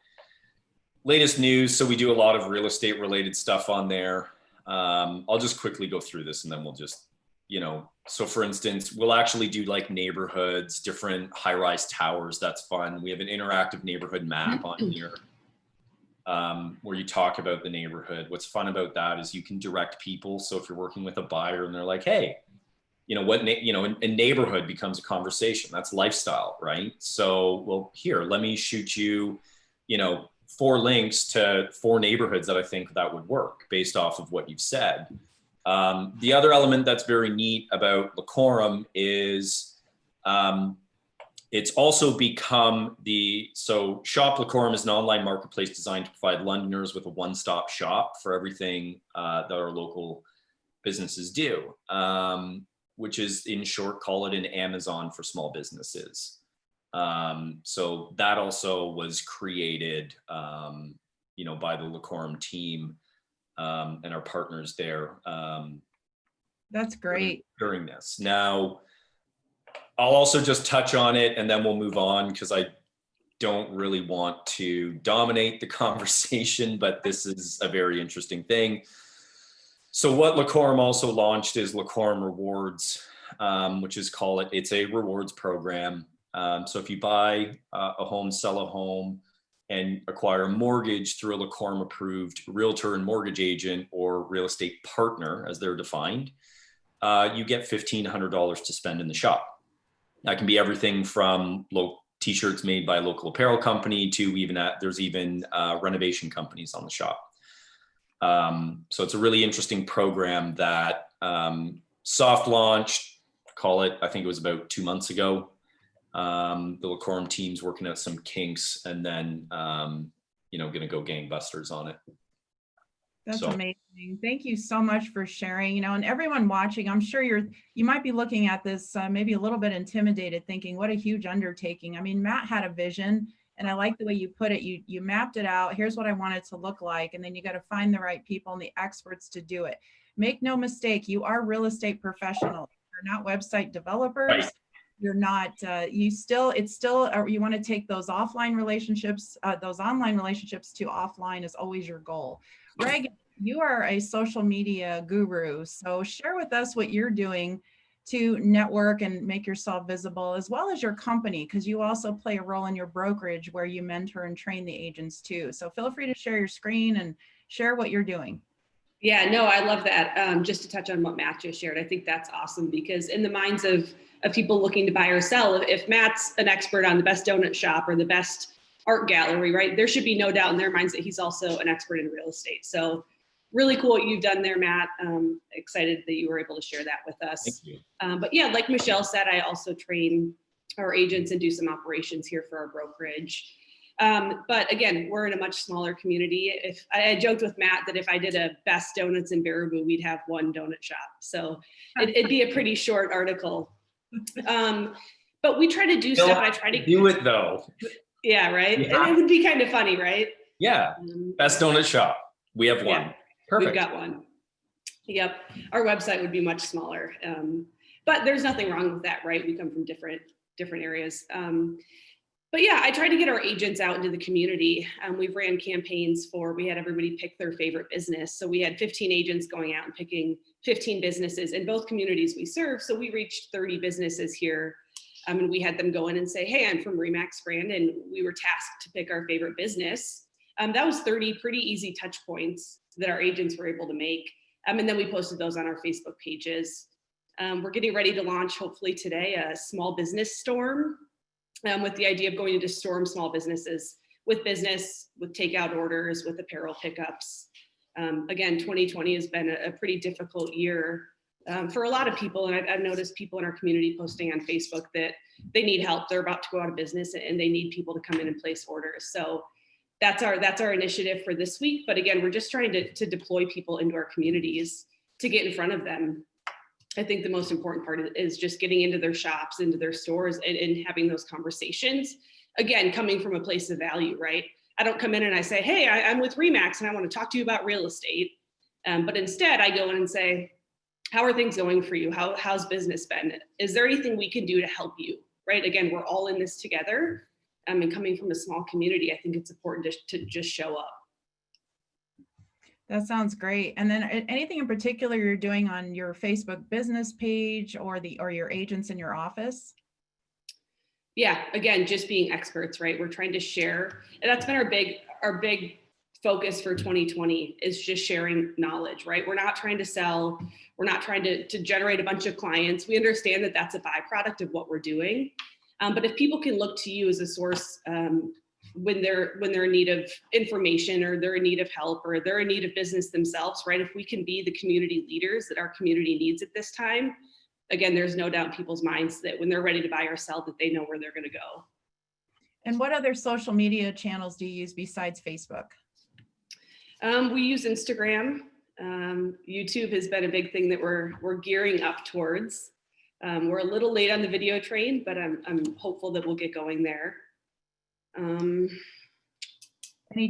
latest news. So we do a lot of real estate related stuff on there. I'll just quickly go through this and then we'll just, you know, so for instance, we'll actually do like neighborhoods, different high-rise towers. That's fun. We have an interactive neighborhood map on here. Where you talk about the neighborhood. What's fun about that is you can direct people. So if you're working with a buyer and they're like, hey, you know, a neighborhood becomes a conversation. That's lifestyle, right? So, well, here, let me shoot you, you know, 4 links to 4 neighborhoods that I think that would work based off of what you've said. The other element that's very neat about Lecorum is, it's also become so Shop Lecorum is an online marketplace designed to provide Londoners with a one-stop shop for everything that our local businesses do, which is, in short, call it an Amazon for small businesses. So that also was created, you know, by the Lecorum team and our partners there. That's great. During this. Now, I'll also just touch on it and then we'll move on because I don't really want to dominate the conversation, but this is a very interesting thing. So what Lecorum also launched is Lecorum Rewards, which is it's a rewards program. So if you buy a home, sell a home, and acquire a mortgage through a Lecorum approved realtor and mortgage agent or real estate partner, as they're defined, you get $1,500 to spend in the shop. That can be everything from t-shirts made by a local apparel company to there's even renovation companies on the shop. So it's a really interesting program that soft launched, I think it was about 2 months ago. The Lecorum team's working out some kinks and then, you know, going to go gangbusters on it. That's amazing. Thank you so much for sharing, you know, and everyone watching, I'm sure you might be looking at this maybe a little bit intimidated, thinking what a huge undertaking. I mean, Matt had a vision and I like the way you put it. You mapped it out. Here's what I want it to look like. And then you got to find the right people and the experts to do it. Make no mistake, you are real estate professionals. You're not website developers. Right. You're not, you want to take those offline relationships, those online relationships to offline is always your goal. Raegen, you are a social media guru. So share with us what you're doing to network and make yourself visible, as well as your company, because you also play a role in your brokerage where you mentor and train the agents too. So feel free to share your screen and share what you're doing. Yeah, no, I love that. Just to touch on what Matt just shared, I think that's awesome because in the minds of people looking to buy or sell, if Matt's an expert on the best donut shop or the best art gallery, right, there should be no doubt in their minds that he's also an expert in real estate. So really cool what you've done there, Matt. Excited that you were able to share that with us. Thank you. But yeah, like Michelle said, I also train our agents and do some operations here for our brokerage. But again, we're in a much smaller community. If I joked with Matt that if I did a best donuts in Baraboo, we'd have one donut shop. So it'd be a pretty short article. But we try to do stuff. I try to do it though. Yeah, right. Yeah. It would be kind of funny, right? Yeah. Best donut shop. We have one. Yeah, perfect. We've got one. Yep. Our website would be much smaller. But there's nothing wrong with that, right? We come from different areas. But yeah, I try to get our agents out into the community. We've ran campaigns we had everybody pick their favorite business. So we had 15 agents going out and picking 15 businesses in both communities we serve. So we reached 30 businesses here. And we had them go in and say, hey, I'm from Remax brand. And we were tasked to pick our favorite business. That was 30 pretty easy touch points that our agents were able to make. And then we posted those on our Facebook pages. We're getting ready to launch, hopefully today, a small business storm. With the idea of going to storm small businesses with takeout orders, with apparel pickups. Again, 2020 has been a pretty difficult year for a lot of people. And I've noticed people in our community posting on Facebook that they need help. They're about to go out of business and they need people to come in and place orders. So that's our initiative for this week. But again, we're just trying to deploy people into our communities to get in front of them. I think the most important part is just getting into their shops, into their stores, and having those conversations. Again, coming from a place of value, right? I don't come in and I say, hey, I'm with Remax and I want to talk to you about real estate. But instead I go in and say, how are things going for you? How's business been? Is there anything we can do to help you, right? Again, we're all in this together. And coming from a small community, I think it's important to just show up. That sounds great. And then anything in particular you're doing on your Facebook business page or your agents in your office? Yeah, again, just being experts, right? We're trying to share, and that's been our big focus for 2020 is just sharing knowledge, right? We're not trying to sell, we're not trying to generate a bunch of clients. We understand that that's a byproduct of what we're doing. But if people can look to you as a source when they're in need of information, or they're in need of help, or they're in need of business themselves, right? If we can be the community leaders that our community needs at this time, again, there's no doubt in people's minds that when they're ready to buy or sell, that they know where they're going to go. And what other social media channels do you use besides Facebook? We use Instagram. YouTube has been a big thing that we're gearing up towards. We're a little late on the video train, but I'm hopeful that we'll get going there. Any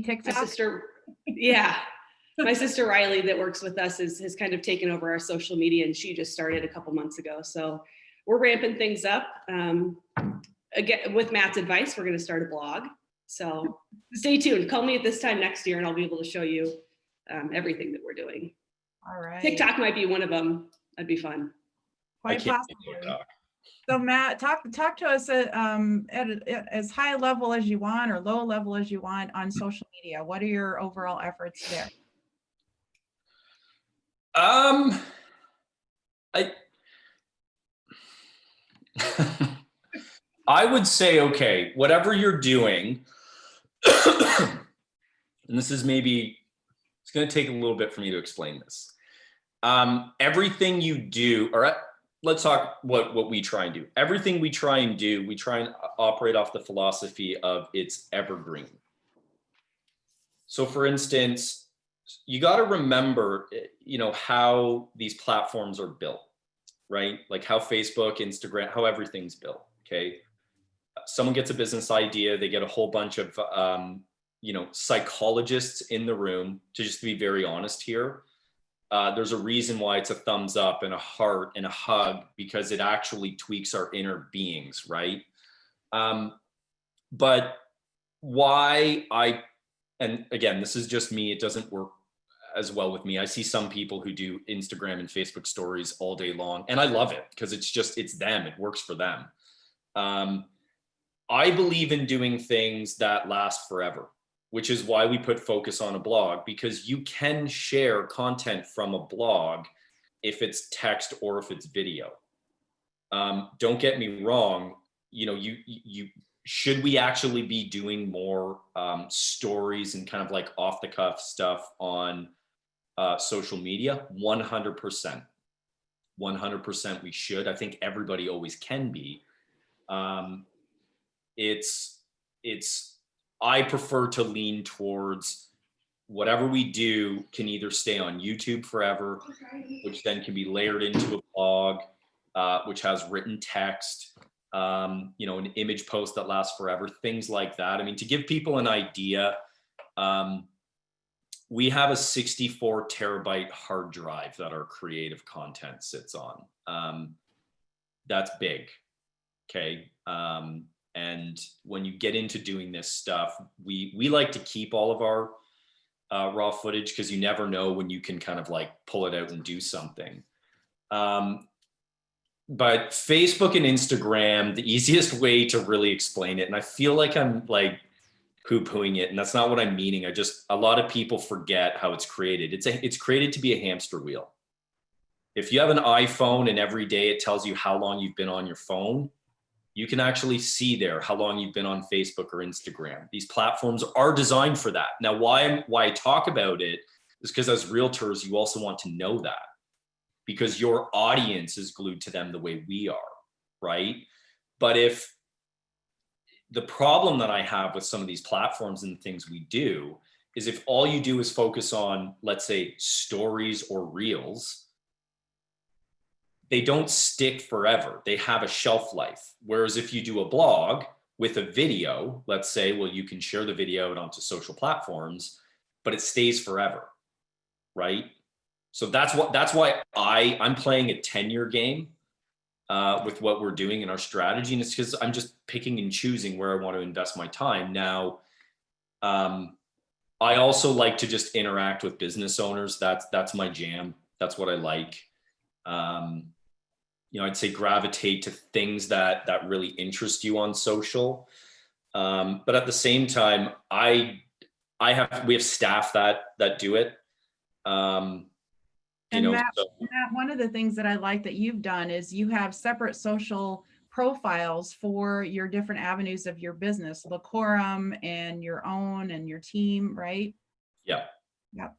TikTok? My sister, yeah. My sister Riley that works with us has kind of taken over our social media, and she just started a couple months ago. So we're ramping things up. Again, with Matt's advice, we're going to start a blog. So stay tuned. Call me at this time next year and I'll be able to show you everything that we're doing. All right. TikTok might be one of them. That'd be fun. Quite possibly. So Matt, talk to us at as high level as you want or low level as you want on social media. What are your overall efforts there? I would say, okay, whatever you're doing, and this is it's going to take a little bit for me to explain this. Everything you do, or let's talk what we try and do. Everything we try and do, we try and operate off the philosophy of it's evergreen. So for instance, you got to remember, how these platforms are built, right? Like how Facebook, Instagram, how everything's built, okay? Someone gets a business idea, they get a whole bunch of, psychologists in the room. To just be very honest here, there's a reason why it's a thumbs up and a heart and a hug, because it actually tweaks our inner beings, right? But and again, this is just me, it doesn't work as well with me. I see some people who do Instagram and Facebook stories all day long, and I love it because it's them, it works for them. I believe in doing things that last forever, which is why we put focus on a blog, because you can share content from a blog if it's text or if it's video. Don't get me wrong, should we actually be doing more stories and kind of like off the cuff stuff on social media? 100%. 100% we should. I think everybody always can be. I prefer to lean towards whatever we do can either stay on YouTube forever, which then can be layered into a blog, which has written text, an image post that lasts forever, things like that. I mean, to give people an idea, we have a 64 terabyte hard drive that our creative content sits on. That's big. Okay. And when you get into doing this stuff, we like to keep all of our raw footage, because you never know when you can kind of like pull it out and do something. But Facebook and Instagram, the easiest way to really explain it, and I feel like I'm like poo-pooing it, and that's not what I'm meaning. A lot of people forget how it's created. It's created to be a hamster wheel. If you have an iPhone and every day it tells you how long you've been on your phone, you can actually see there how long you've been on Facebook or Instagram. These platforms are designed for that. Now, why I talk about it is because as realtors, you also want to know that, because your audience is glued to them the way we are, right? But if the problem that I have with some of these platforms and the things we do is if all you do is focus on, let's say, stories or reels, they don't stick forever. They have a shelf life. Whereas if you do a blog with a video, let's say, well, you can share the video onto social platforms, but it stays forever, right? So that's why I'm playing a 10-year game with what we're doing in our strategy. And it's because I'm just picking and choosing where I want to invest my time. Now, I also like to just interact with business owners. That's my jam. That's what I like. I'd say gravitate to things that really interest you on social. But at the same time, we have staff that do it. Matt, one of the things that I like that you've done is you have separate social profiles for your different avenues of your business, Lecorum and your own and your team, right? Yeah. Yep.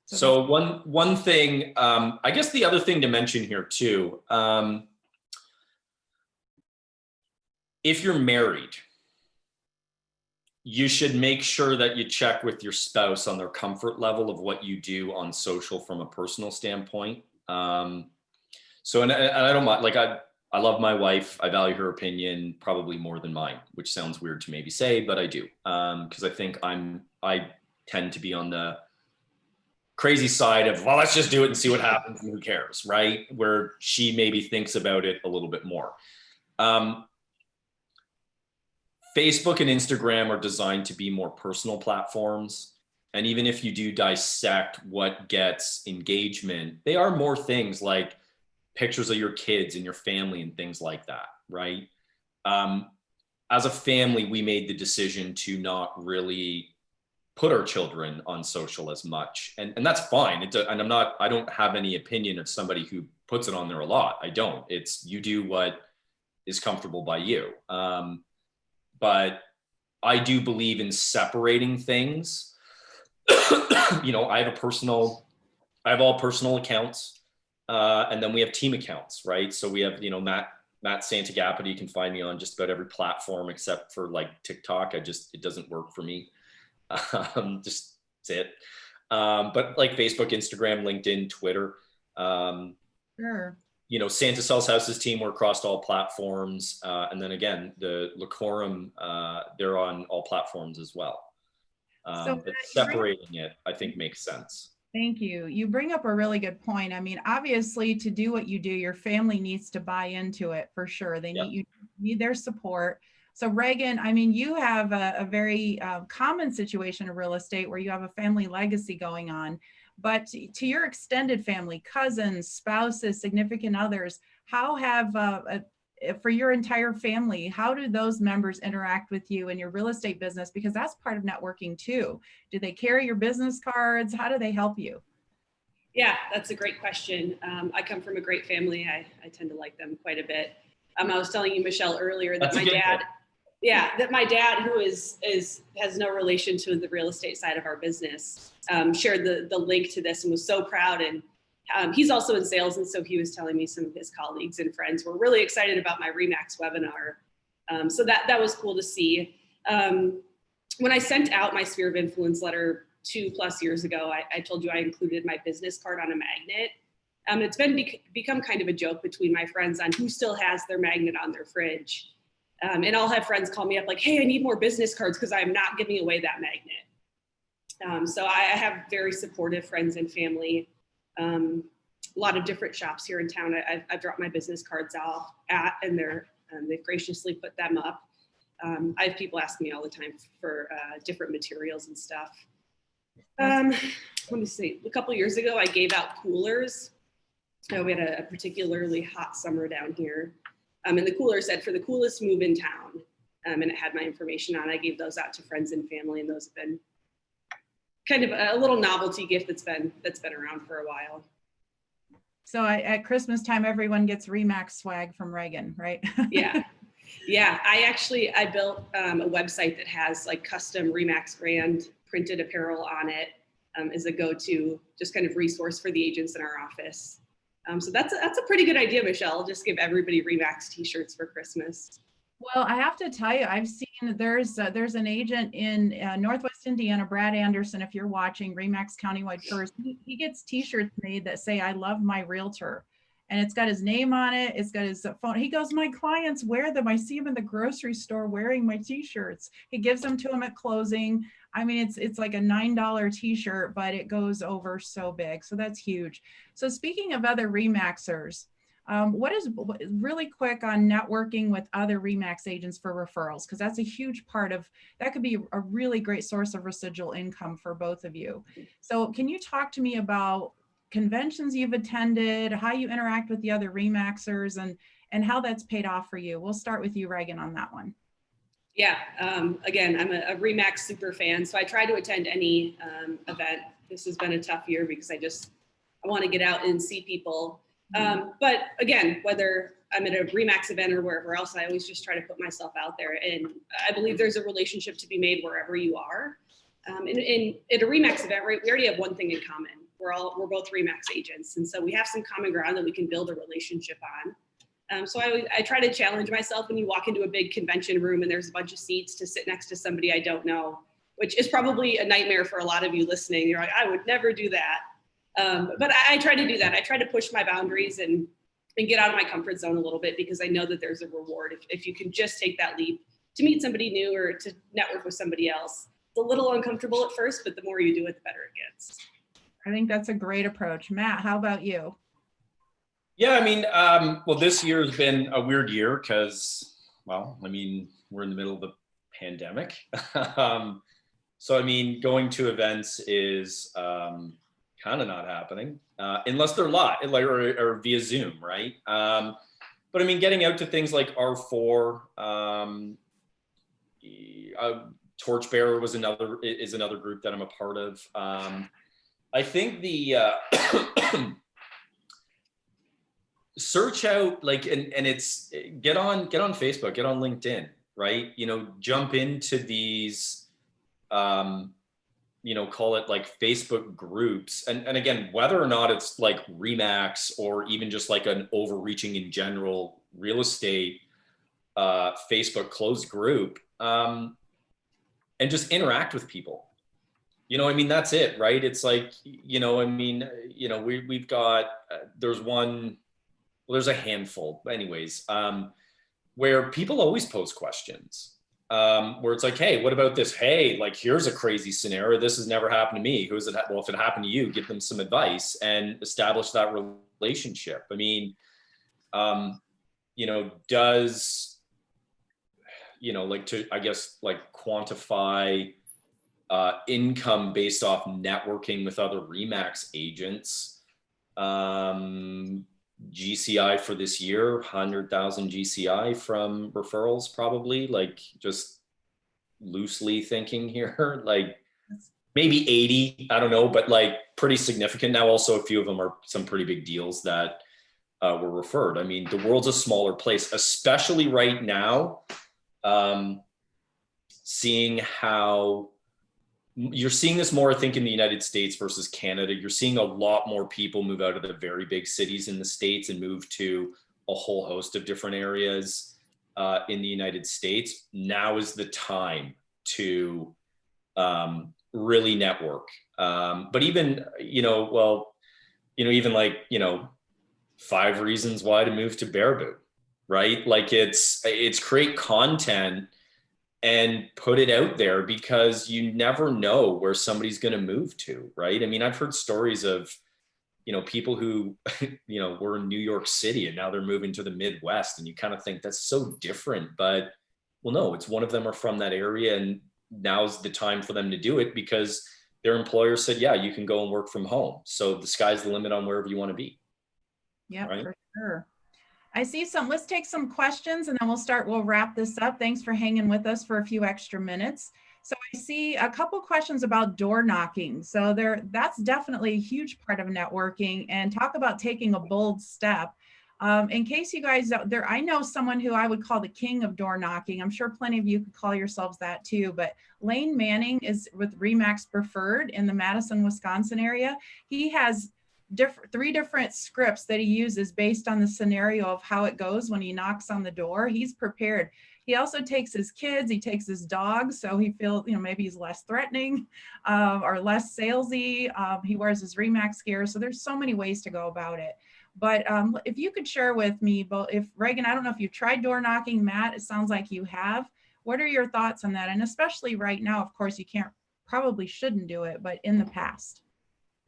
So one thing, I guess the other thing to mention here too, if you're married, you should make sure that you check with your spouse on their comfort level of what you do on social from a personal standpoint. And I don't mind, like I love my wife. I value her opinion probably more than mine, which sounds weird to maybe say, but I do. Because I think I tend to be on the crazy side of, well, let's just do it and see what happens and who cares, right? Where she maybe thinks about it a little bit more. Facebook and Instagram are designed to be more personal platforms. And even if you do dissect what gets engagement, they are more things like pictures of your kids and your family and things like that, right? As a family, we made the decision to not really put our children on social as much. And that's fine. I don't have any opinion of somebody who puts it on there a lot. I don't. It's, you do what is comfortable by you. But I do believe in separating things. I have all personal accounts, and then we have team accounts, right? So we have, Matt Santagapita, you can find me on just about every platform except for like TikTok. It doesn't work for me. Just that's it. But like Facebook, Instagram, LinkedIn, Twitter. Sure. Santa Sells Houses team, we're across all platforms. And then again, the Lecorum, they're on all platforms as well. But separating it, I think, makes sense. Thank you. You bring up a really good point. I mean, obviously, to do what you do, your family needs to buy into it for sure. You need their support. So Raegen, I mean, you have a very common situation in real estate where you have a family legacy going on. But to your extended family, cousins, spouses, significant others, how have, for your entire family, how do those members interact with you in your real estate business? Because that's part of networking too. Do they carry your business cards? How do they help you? Yeah, that's a great question. I come from a great family. I tend to like them quite a bit. I was telling you, Michelle, earlier that my dad, who has no relation to the real estate side of our business, shared the link to this and was so proud. And he's also in sales. And so he was telling me some of his colleagues and friends were really excited about my RE/MAX webinar. So that was cool to see. When I sent out my Sphere of Influence letter 2+ years ago, I told you I included my business card on a magnet. It's become kind of a joke between my friends on who still has their magnet on their fridge. And I'll have friends call me up like, hey, I need more business cards because I'm not giving away that magnet. So I have very supportive friends and family. A lot of different shops here in town I've dropped my business cards off at, and they've graciously put them up. I have people ask me all the time for different materials and stuff. Let me see. A couple years ago, I gave out coolers. We had a particularly hot summer down here. And the cooler said, for the coolest move in town. And it had my information on. I gave those out to friends and family, and those have been kind of a little novelty gift that's been around for a while. So at Christmas time, everyone gets RE/MAX swag from Raegen, right? Yeah. I built a website that has like custom RE/MAX brand printed apparel on it as a go-to just kind of resource for the agents in our office. So that's a pretty good idea, Michelle. I'll just give everybody RE/MAX t-shirts for Christmas. Well, I have to tell you, I've seen there's an agent in Northwest Indiana, Brad Anderson. If you're watching Remax Countywide First, he gets T-shirts made that say "I love my realtor," and it's got his name on it. It's got his phone. He goes, "My clients wear them. I see them in the grocery store wearing my T-shirts." He gives them to them at closing. I mean, it's like a $9 T-shirt, but it goes over so big. So that's huge. So speaking of other Remaxers. What is really quick on networking with other Remax agents for referrals? Because that's a huge part of, that could be a really great source of residual income for both of you. So can you talk to me about conventions you've attended, how you interact with the other Remaxers, and how that's paid off for you? We'll start with you, Raegen, on that one. Yeah, again, I'm a Remax super fan, so I try to attend any event. This has been a tough year because I want to get out and see people. But again, whether I'm at a Remax event or wherever else, I always just try to put myself out there. And I believe there's a relationship to be made wherever you are. And at a Remax event, right, we already have one thing in common. We're both Remax agents. And so we have some common ground that we can build a relationship on. So I try to challenge myself when you walk into a big convention room and there's a bunch of seats to sit next to somebody I don't know, which is probably a nightmare for a lot of you listening. You're like, I would never do that. But I try to do that. I try to push my boundaries and get out of my comfort zone a little bit, because I know that there's a reward if you can just take that leap to meet somebody new or to network with somebody else. It's a little uncomfortable at first, but the more you do it, the better it gets. I think that's a great approach. Matt, how about you? Yeah, I mean, well, this year has been a weird year because, well, I mean, we're in the middle of the pandemic. So, I mean, going to events is kind of not happening unless they're live, like or via Zoom, right? But I mean, getting out to things like R4, Torchbearer is another group that I'm a part of. I think the search out, like, and it's get on Facebook, get on LinkedIn, right? You know, jump into these, you know, call it like Facebook groups. And again, whether or not it's like Remax or even just like an overreaching in general real estate Facebook closed group, and just interact with people. You know, I mean, that's it, right? It's like, you know, I mean, you know, we've got, there's a handful anyways, where people always pose questions, where it's like, hey, what about this? Hey, like, here's a crazy scenario. This has never happened to me. Well, if it happened to you, give them some advice and establish that relationship. I mean, you know, does, you know, like to, I guess, like quantify income based off networking with other Remax agents. GCI for this year, 100,000 GCI from referrals, probably, like, just loosely thinking here, like maybe 80, I don't know, but like pretty significant. Now also a few of them are some pretty big deals that were referred. I mean, the world's a smaller place, especially right now. Seeing how you're seeing this more, I think, in the United States versus Canada. You're seeing a lot more people move out of the very big cities in the States and move to a whole host of different areas in the United States. Now is the time to really network. But even, you know, well, you know, even like, you know, 5 reasons why to move to Baraboo, right? Like it's create content and put it out there, because you never know where somebody's going to move to, right? I mean, I've heard stories of, you know, people who, you know, were in New York City and now they're moving to the Midwest, and you kind of think that's so different, but well, no, it's one of them are from that area, and now's the time for them to do it because their employer said, yeah, you can go and work from home. So the sky's the limit on wherever you want to be. Yeah, right? for sure. I see some, let's take some questions and then we'll wrap this up. Thanks for hanging with us for a few extra minutes. So I see a couple questions about door knocking. So that's definitely a huge part of networking, and talk about taking a bold step. In case you guys out there, I know someone who I would call the king of door knocking. I'm sure plenty of you could call yourselves that too, but Lane Manning is with Remax Preferred in the Madison, Wisconsin area. He has 3 different scripts that he uses based on the scenario of how it goes when he knocks on the door. He's prepared. He also takes his kids, he takes his dogs, so he feels, maybe he's less threatening or less salesy. He wears his Remax gear. So there's so many ways to go about it. But if you could share with me, if Raegen, I don't know if you've tried door knocking, Matt, it sounds like you have. What are your thoughts on that? And especially right now, of course, you probably shouldn't do it, but in the past.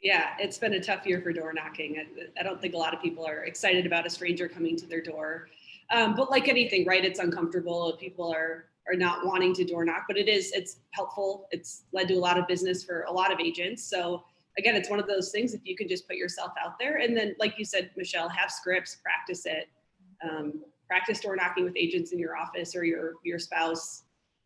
Yeah, it's been a tough year for door knocking. I don't think a lot of people are excited about a stranger coming to their door. But like anything, right? It's uncomfortable. People are not wanting to door knock, but it's helpful. It's led to a lot of business for a lot of agents. So again, it's one of those things, if you can just put yourself out there and then, like you said, Michelle, have scripts, practice it. Practice door knocking with agents in your office or your spouse,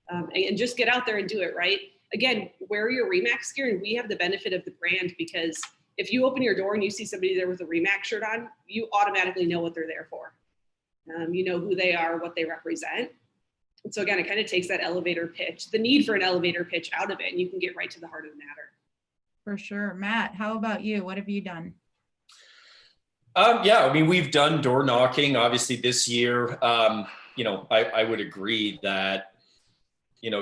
and just get out there and do it, right? Again, wear your Remax gear, and we have the benefit of the brand, because if you open your door and you see somebody there with a Remax shirt on, you automatically know what they're there for. You know who they are, what they represent. And so again, it kind of takes that elevator pitch, the need for an elevator pitch out of it, and you can get right to the heart of the matter. For sure. Matt, how about you? What have you done? Yeah, I mean, we've done door knocking, obviously this year. I would agree that,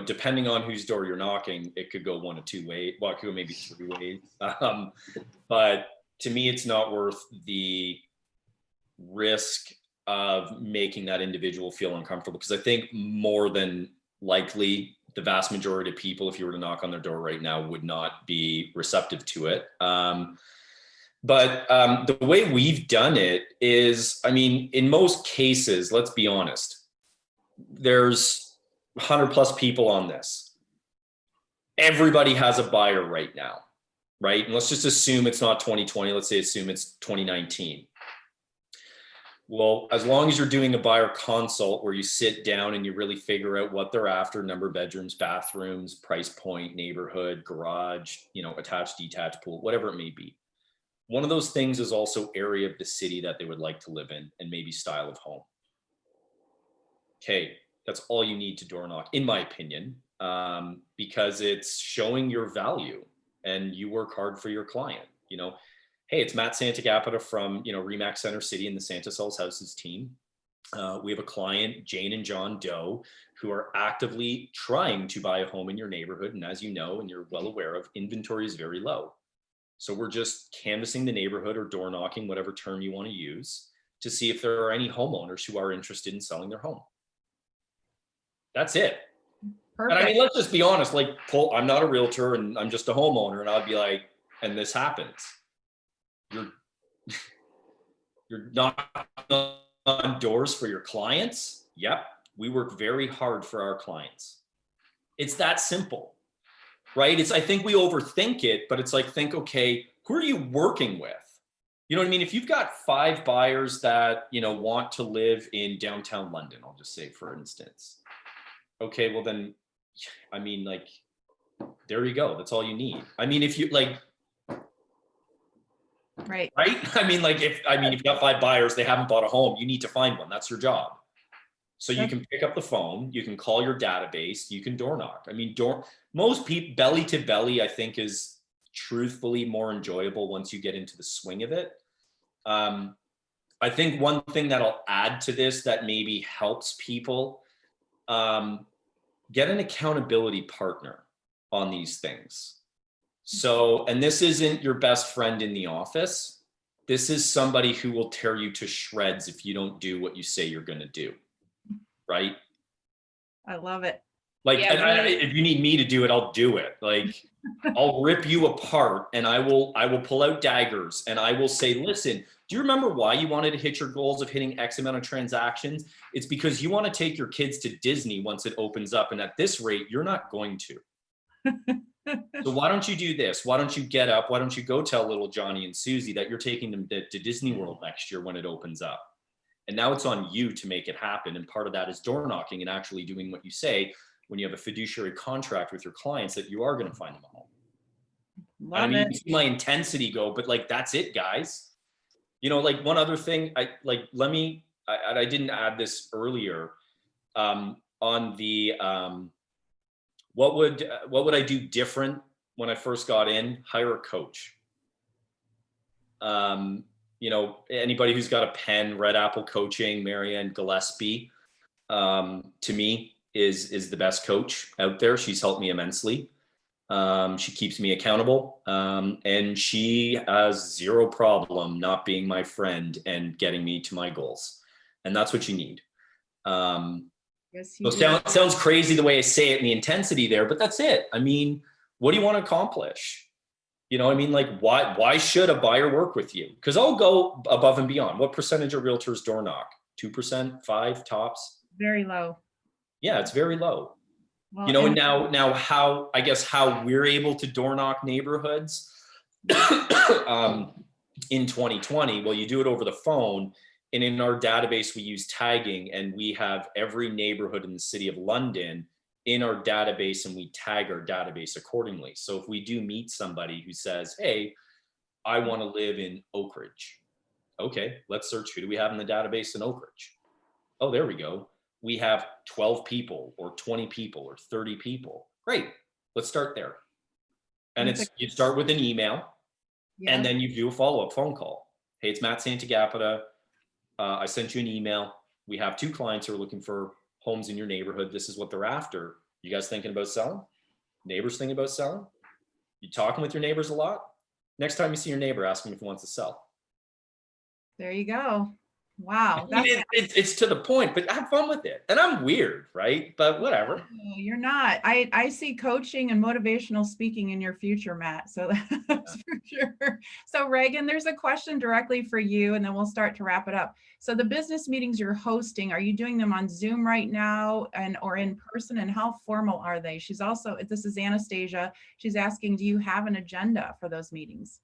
depending on whose door you're knocking, it could go one of two ways. Well, it could go maybe three ways. But to me, it's not worth the risk of making that individual feel uncomfortable, because I think more than likely the vast majority of people, if you were to knock on their door right now, would not be receptive to it. But the way we've done it is, I mean, in most cases, let's be honest, there's 100 plus people on this. Everybody has a buyer right now, right? And let's just assume it's not 2020. Let's say assume it's 2019. Well, as long as you're doing a buyer consult where you sit down and you really figure out what they're after, number of bedrooms, bathrooms, price point, neighborhood, garage, attached, detached pool, whatever it may be. One of those things is also area of the city that they would like to live in, and maybe style of home. Okay, that's all you need to door knock, in my opinion, because it's showing your value and you work hard for your client. Hey, it's Matt Santagapita from, Remax Center City and the Santa Sells Houses team. We have a client, Jane and John Doe, who are actively trying to buy a home in your neighborhood. And as you know, and you're well aware of, inventory is very low. So we're just canvassing the neighborhood, or door knocking, whatever term you want to use, to see if there are any homeowners who are interested in selling their home. That's it. Perfect. And I mean, let's just be honest, I'm not a realtor and I'm just a homeowner, and I'd be like, and this happens. You're knocking on doors for your clients. Yep. We work very hard for our clients. It's that simple, right? I think we overthink it, but it's like, okay, who are you working with? You know what I mean? If you've got 5 buyers that, want to live in downtown London, I'll just say, for instance. Okay, well then, I mean, there you go. That's all you need. I mean, if you Right. I mean, if you've got 5 buyers, they haven't bought a home, you need to find one. That's your job. So you can pick up the phone, you can call your database, you can door knock. I mean, most people, belly to belly, I think, is truthfully more enjoyable once you get into the swing of it. I think one thing that I'll add to this that maybe helps people, get an accountability partner on these things. So, and this isn't your best friend in the office. This is somebody who will tear you to shreds if you don't do what you say you're going to do. Right? I love it. If you need me to do it, I'll do it. I'll rip you apart, and I will pull out daggers, and I will say, listen, do you remember why you wanted to hit your goals of hitting X amount of transactions? It's because you want to take your kids to Disney once it opens up. And at this rate, you're not going to. So why don't you do this? Why don't you get up? Why don't you go tell little Johnny and Susie that you're taking them to Disney World next year when it opens up? And now it's on you to make it happen. And part of that is door knocking and actually doing what you say when you have a fiduciary contract with your clients that you are going to find them a home. Love it. You see my intensity go, but that's it, guys. One other thing, I didn't add this earlier, on the, what would I do different when I first got in? Hire a coach. Anybody who's got a pen, Red Apple Coaching, Marianne Gillespie. to me, is the best coach out there. She's helped me immensely. She keeps me accountable, and she has zero problem not being my friend and getting me to my goals. And that's what you need. Yes, So sounds crazy the way I say it and the intensity there, but that's it. I mean, what do you want to accomplish? You know, I mean, like, why should a buyer work with you? Because I'll go above and beyond. What percentage of realtors door knock? 2%, 5 tops? Very low. Yeah, it's very low. Well, You know, and and now how, I guess, how we're able to door knock neighborhoods in 2020, well, you do it over the phone. And in our database, we use tagging, and we have every neighborhood in the city of London in our database, and we tag our database accordingly. So if we do meet somebody who says, hey, I want to live in Oak Ridge. Okay, let's search. Who do we have in the database in Oak Ridge? Oh, there we go. We have 12 people or 20 people or 30 people. Great. Let's start there. And you start with an email, and then you do a follow-up phone call. Hey, it's Matt Santagapita. I sent you an email. We have 2 clients who are looking for homes in your neighborhood. This is what they're after. You guys thinking about selling? Neighbors thinking about selling? You talking with your neighbors a lot? Next time you see your neighbor, ask him if he wants to sell. there you go. Wow. I mean, it's to the point, but have fun with it. And I'm weird, right? But whatever. No, you're not. I see coaching and motivational speaking in your future, Matt. So that's for sure. So Raegen, there's a question directly for you, and then we'll start to wrap it up. So the business meetings you're hosting, are you doing them on Zoom right now or in person, and how formal are they? She's also, this is Anastasia. She's asking, do you have an agenda for those meetings?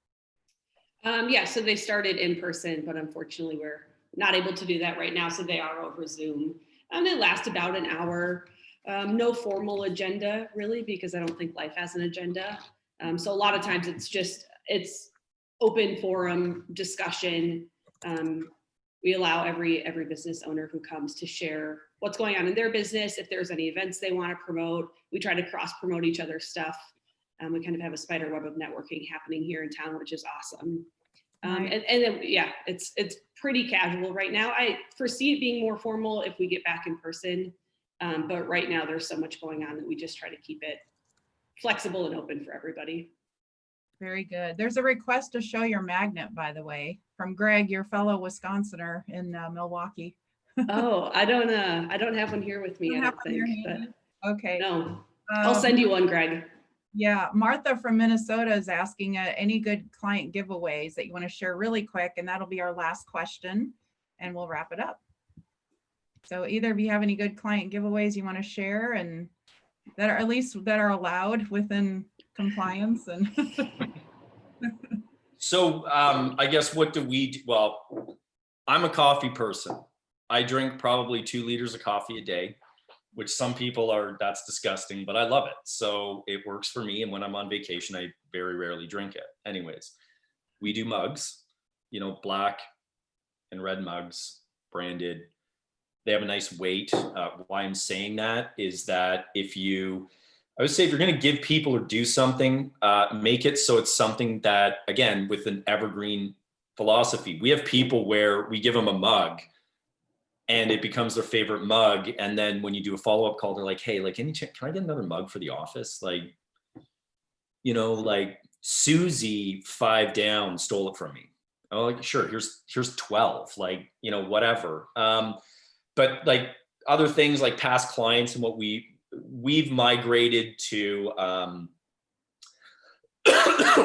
Yeah, so they started in person, but unfortunately we're not able to do that right now. So they are over Zoom. They last about an hour. No formal agenda really, because I don't think life has an agenda. So a lot of times it's open forum discussion. We allow every business owner who comes to share what's going on in their business. If there's any events they want to promote, we try to cross promote each other's stuff. We kind of have a spider web of networking happening here in town, which is awesome. And then, yeah, it's pretty casual right now. I foresee it being more formal if we get back in person. But right now there's so much going on that we just try to keep it flexible and open for everybody. Very good. There's a request to show your magnet, by the way, from Greg, your fellow Wisconsinner in Milwaukee. Oh, I don't have one here with me. I don't think. But okay. No, I'll send you one, Greg. Yeah, Martha from Minnesota is asking any good client giveaways that you want to share really quick, and that'll be our last question, and we'll wrap it up. So either of you have any good client giveaways you want to share, and that are at least that are allowed within compliance? And so I guess what do we do? Well, I'm a coffee person. I drink probably 2 liters of coffee a day, which some people are, that's disgusting, but I love it. So it works for me. And when I'm on vacation, I very rarely drink it. Anyways, we do mugs, you know, black and red mugs, branded. They have a nice weight. Why I'm saying that is that I would say if you're going to give people or do something, make it so it's something that, again, with an evergreen philosophy. We have people where we give them a mug and it becomes their favorite mug. And then when you do a follow-up call, they're like, hey, like, can I get another mug for the office? Like, you know, like Susie 5 down stole it from me. Oh, like, sure, here's 12, like, you know, whatever. But like other things like past clients and what we've migrated to,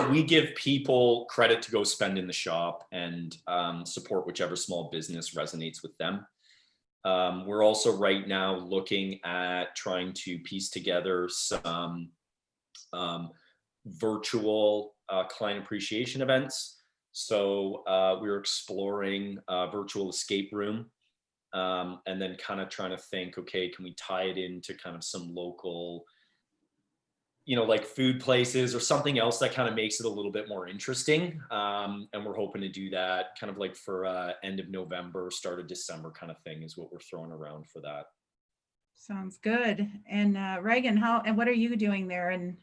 we give people credit to go spend in the shop and support whichever small business resonates with them. We're also right now looking at trying to piece together some virtual client appreciation events. So we're exploring a virtual escape room and then kind of trying to think, okay, can we tie it into kind of some local, you know, like food places or something else that kind of makes it a little bit more interesting. And we're hoping to do that kind of like for end of November, start of December kind of thing is what we're throwing around for that. sounds good. And Raegen, what are you doing there in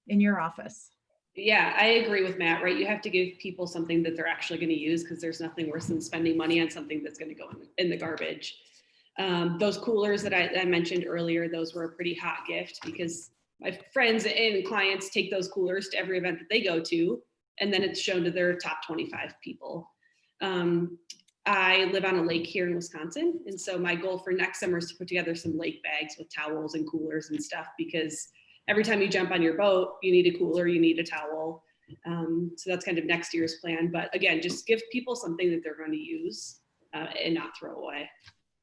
your office? Yeah, I agree with Matt, right? You have to give people something that they're actually going to use, because there's nothing worse than spending money on something that's going to go in the garbage. Those coolers that I mentioned earlier, those were a pretty hot gift because my friends and clients take those coolers to every event that they go to, and then it's shown to their top 25 people. I live on a lake here in Wisconsin, and so my goal for next summer is to put together some lake bags with towels and coolers and stuff, because every time you jump on your boat, you need a cooler, you need a towel. So that's kind of next year's plan. But again, just give people something that they're going to use and not throw away.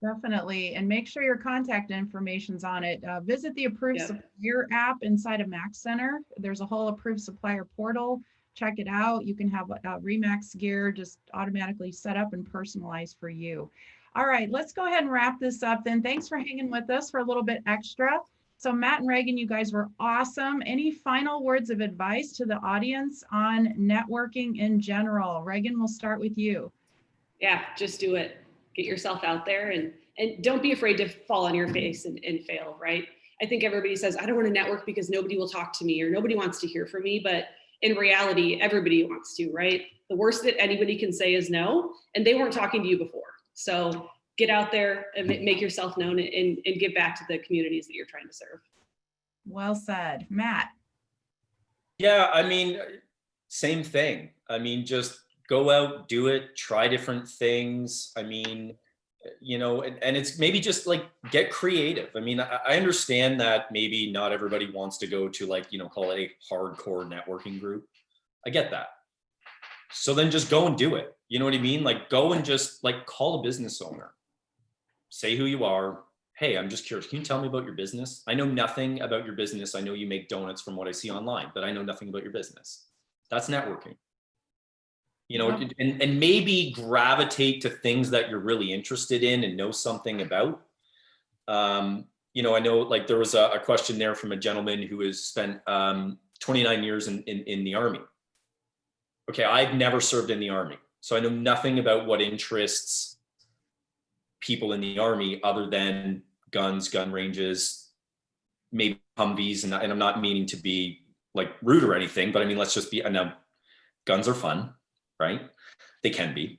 Definitely. And make sure your contact information's on it. Visit the Approved Supplier app inside of Max Center. There's a whole Approved Supplier portal. Check it out. You can have Remax gear just automatically set up and personalized for you. All right, let's go ahead and wrap this up then. Thanks for hanging with us for a little bit extra. So Matt and Raegen, you guys were awesome. Any final words of advice to the audience on networking in general? Raegen, we'll start with you. Yeah, just do it. Get yourself out there and don't be afraid to fall on your face and fail, right? I think everybody says, I don't want to network because nobody will talk to me or nobody wants to hear from me. But in reality, everybody wants to, right? The worst that anybody can say is no, and they weren't talking to you before. So get out there and make yourself known and give back to the communities that you're trying to serve. Well said. Matt. Yeah, I mean, same thing. I mean, just go out, do it, try different things. I mean, you know, and it's maybe just like get creative. I mean, I understand that maybe not everybody wants to go to like, you know, call it a hardcore networking group. I get that. So then just go and do it. You know what I mean? Like go and just like call a business owner, say who you are. Hey, I'm just curious. Can you tell me about your business? I know nothing about your business. I know you make donuts from what I see online, but I know nothing about your business. That's networking. You know, and maybe gravitate to things that you're really interested in and know something about. You know, I know like there was a question there from a gentleman who has spent 29 years in the Army. Okay, I've never served in the Army, so I know nothing about what interests people in the Army other than guns, gun ranges, maybe Humvees, and I'm not meaning to be like rude or anything, but I mean, let's just be, I know guns are fun. Right? They can be.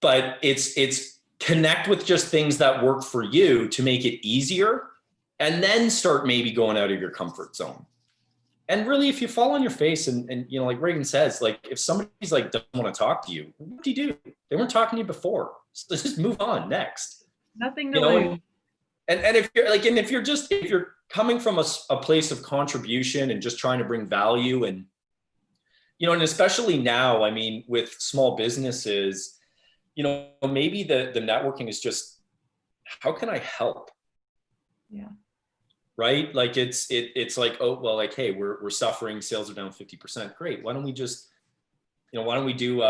But it's connect with just things that work for you to make it easier, and then start maybe going out of your comfort zone. And really, if you fall on your face and you know, like Raegen says, like if somebody's like doesn't want to talk to you, what do you do? They weren't talking to you before. So let's just move on next. Nothing to lose. And if you're like, and if you're coming from a place of contribution and just trying to bring value, and you know, and especially now, I mean, with small businesses, you know, maybe the networking is just, how can I help? Yeah. Right? Like it's like, oh, well, like, hey, we're suffering, sales are down 50%. Great. Why don't we just, you know, why don't we do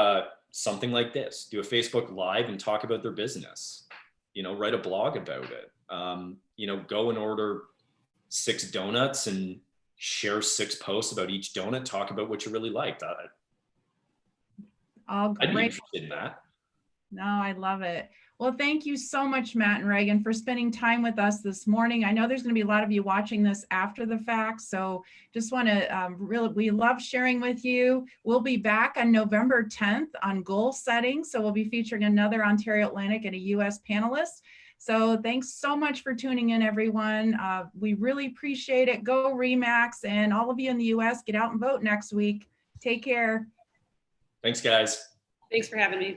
something like this? Do a Facebook Live and talk about their business, you know, write a blog about it. You know, go and order 6 donuts and share 6 posts about each donut, talk about what you really liked. I'd be interested in that. No, I love it. Well, thank you so much, Matt and Raegen, for spending time with us this morning. I know there's going to be a lot of you watching this after the fact, so just want to we love sharing with you. We'll be back on November 10th on goal setting, so we'll be featuring another Ontario Atlantic and a U.S. panelist. So thanks so much for tuning in, everyone. We really appreciate it. Go Remax, and all of you in the U.S., get out and vote next week. Take care. Thanks, guys. Thanks for having me.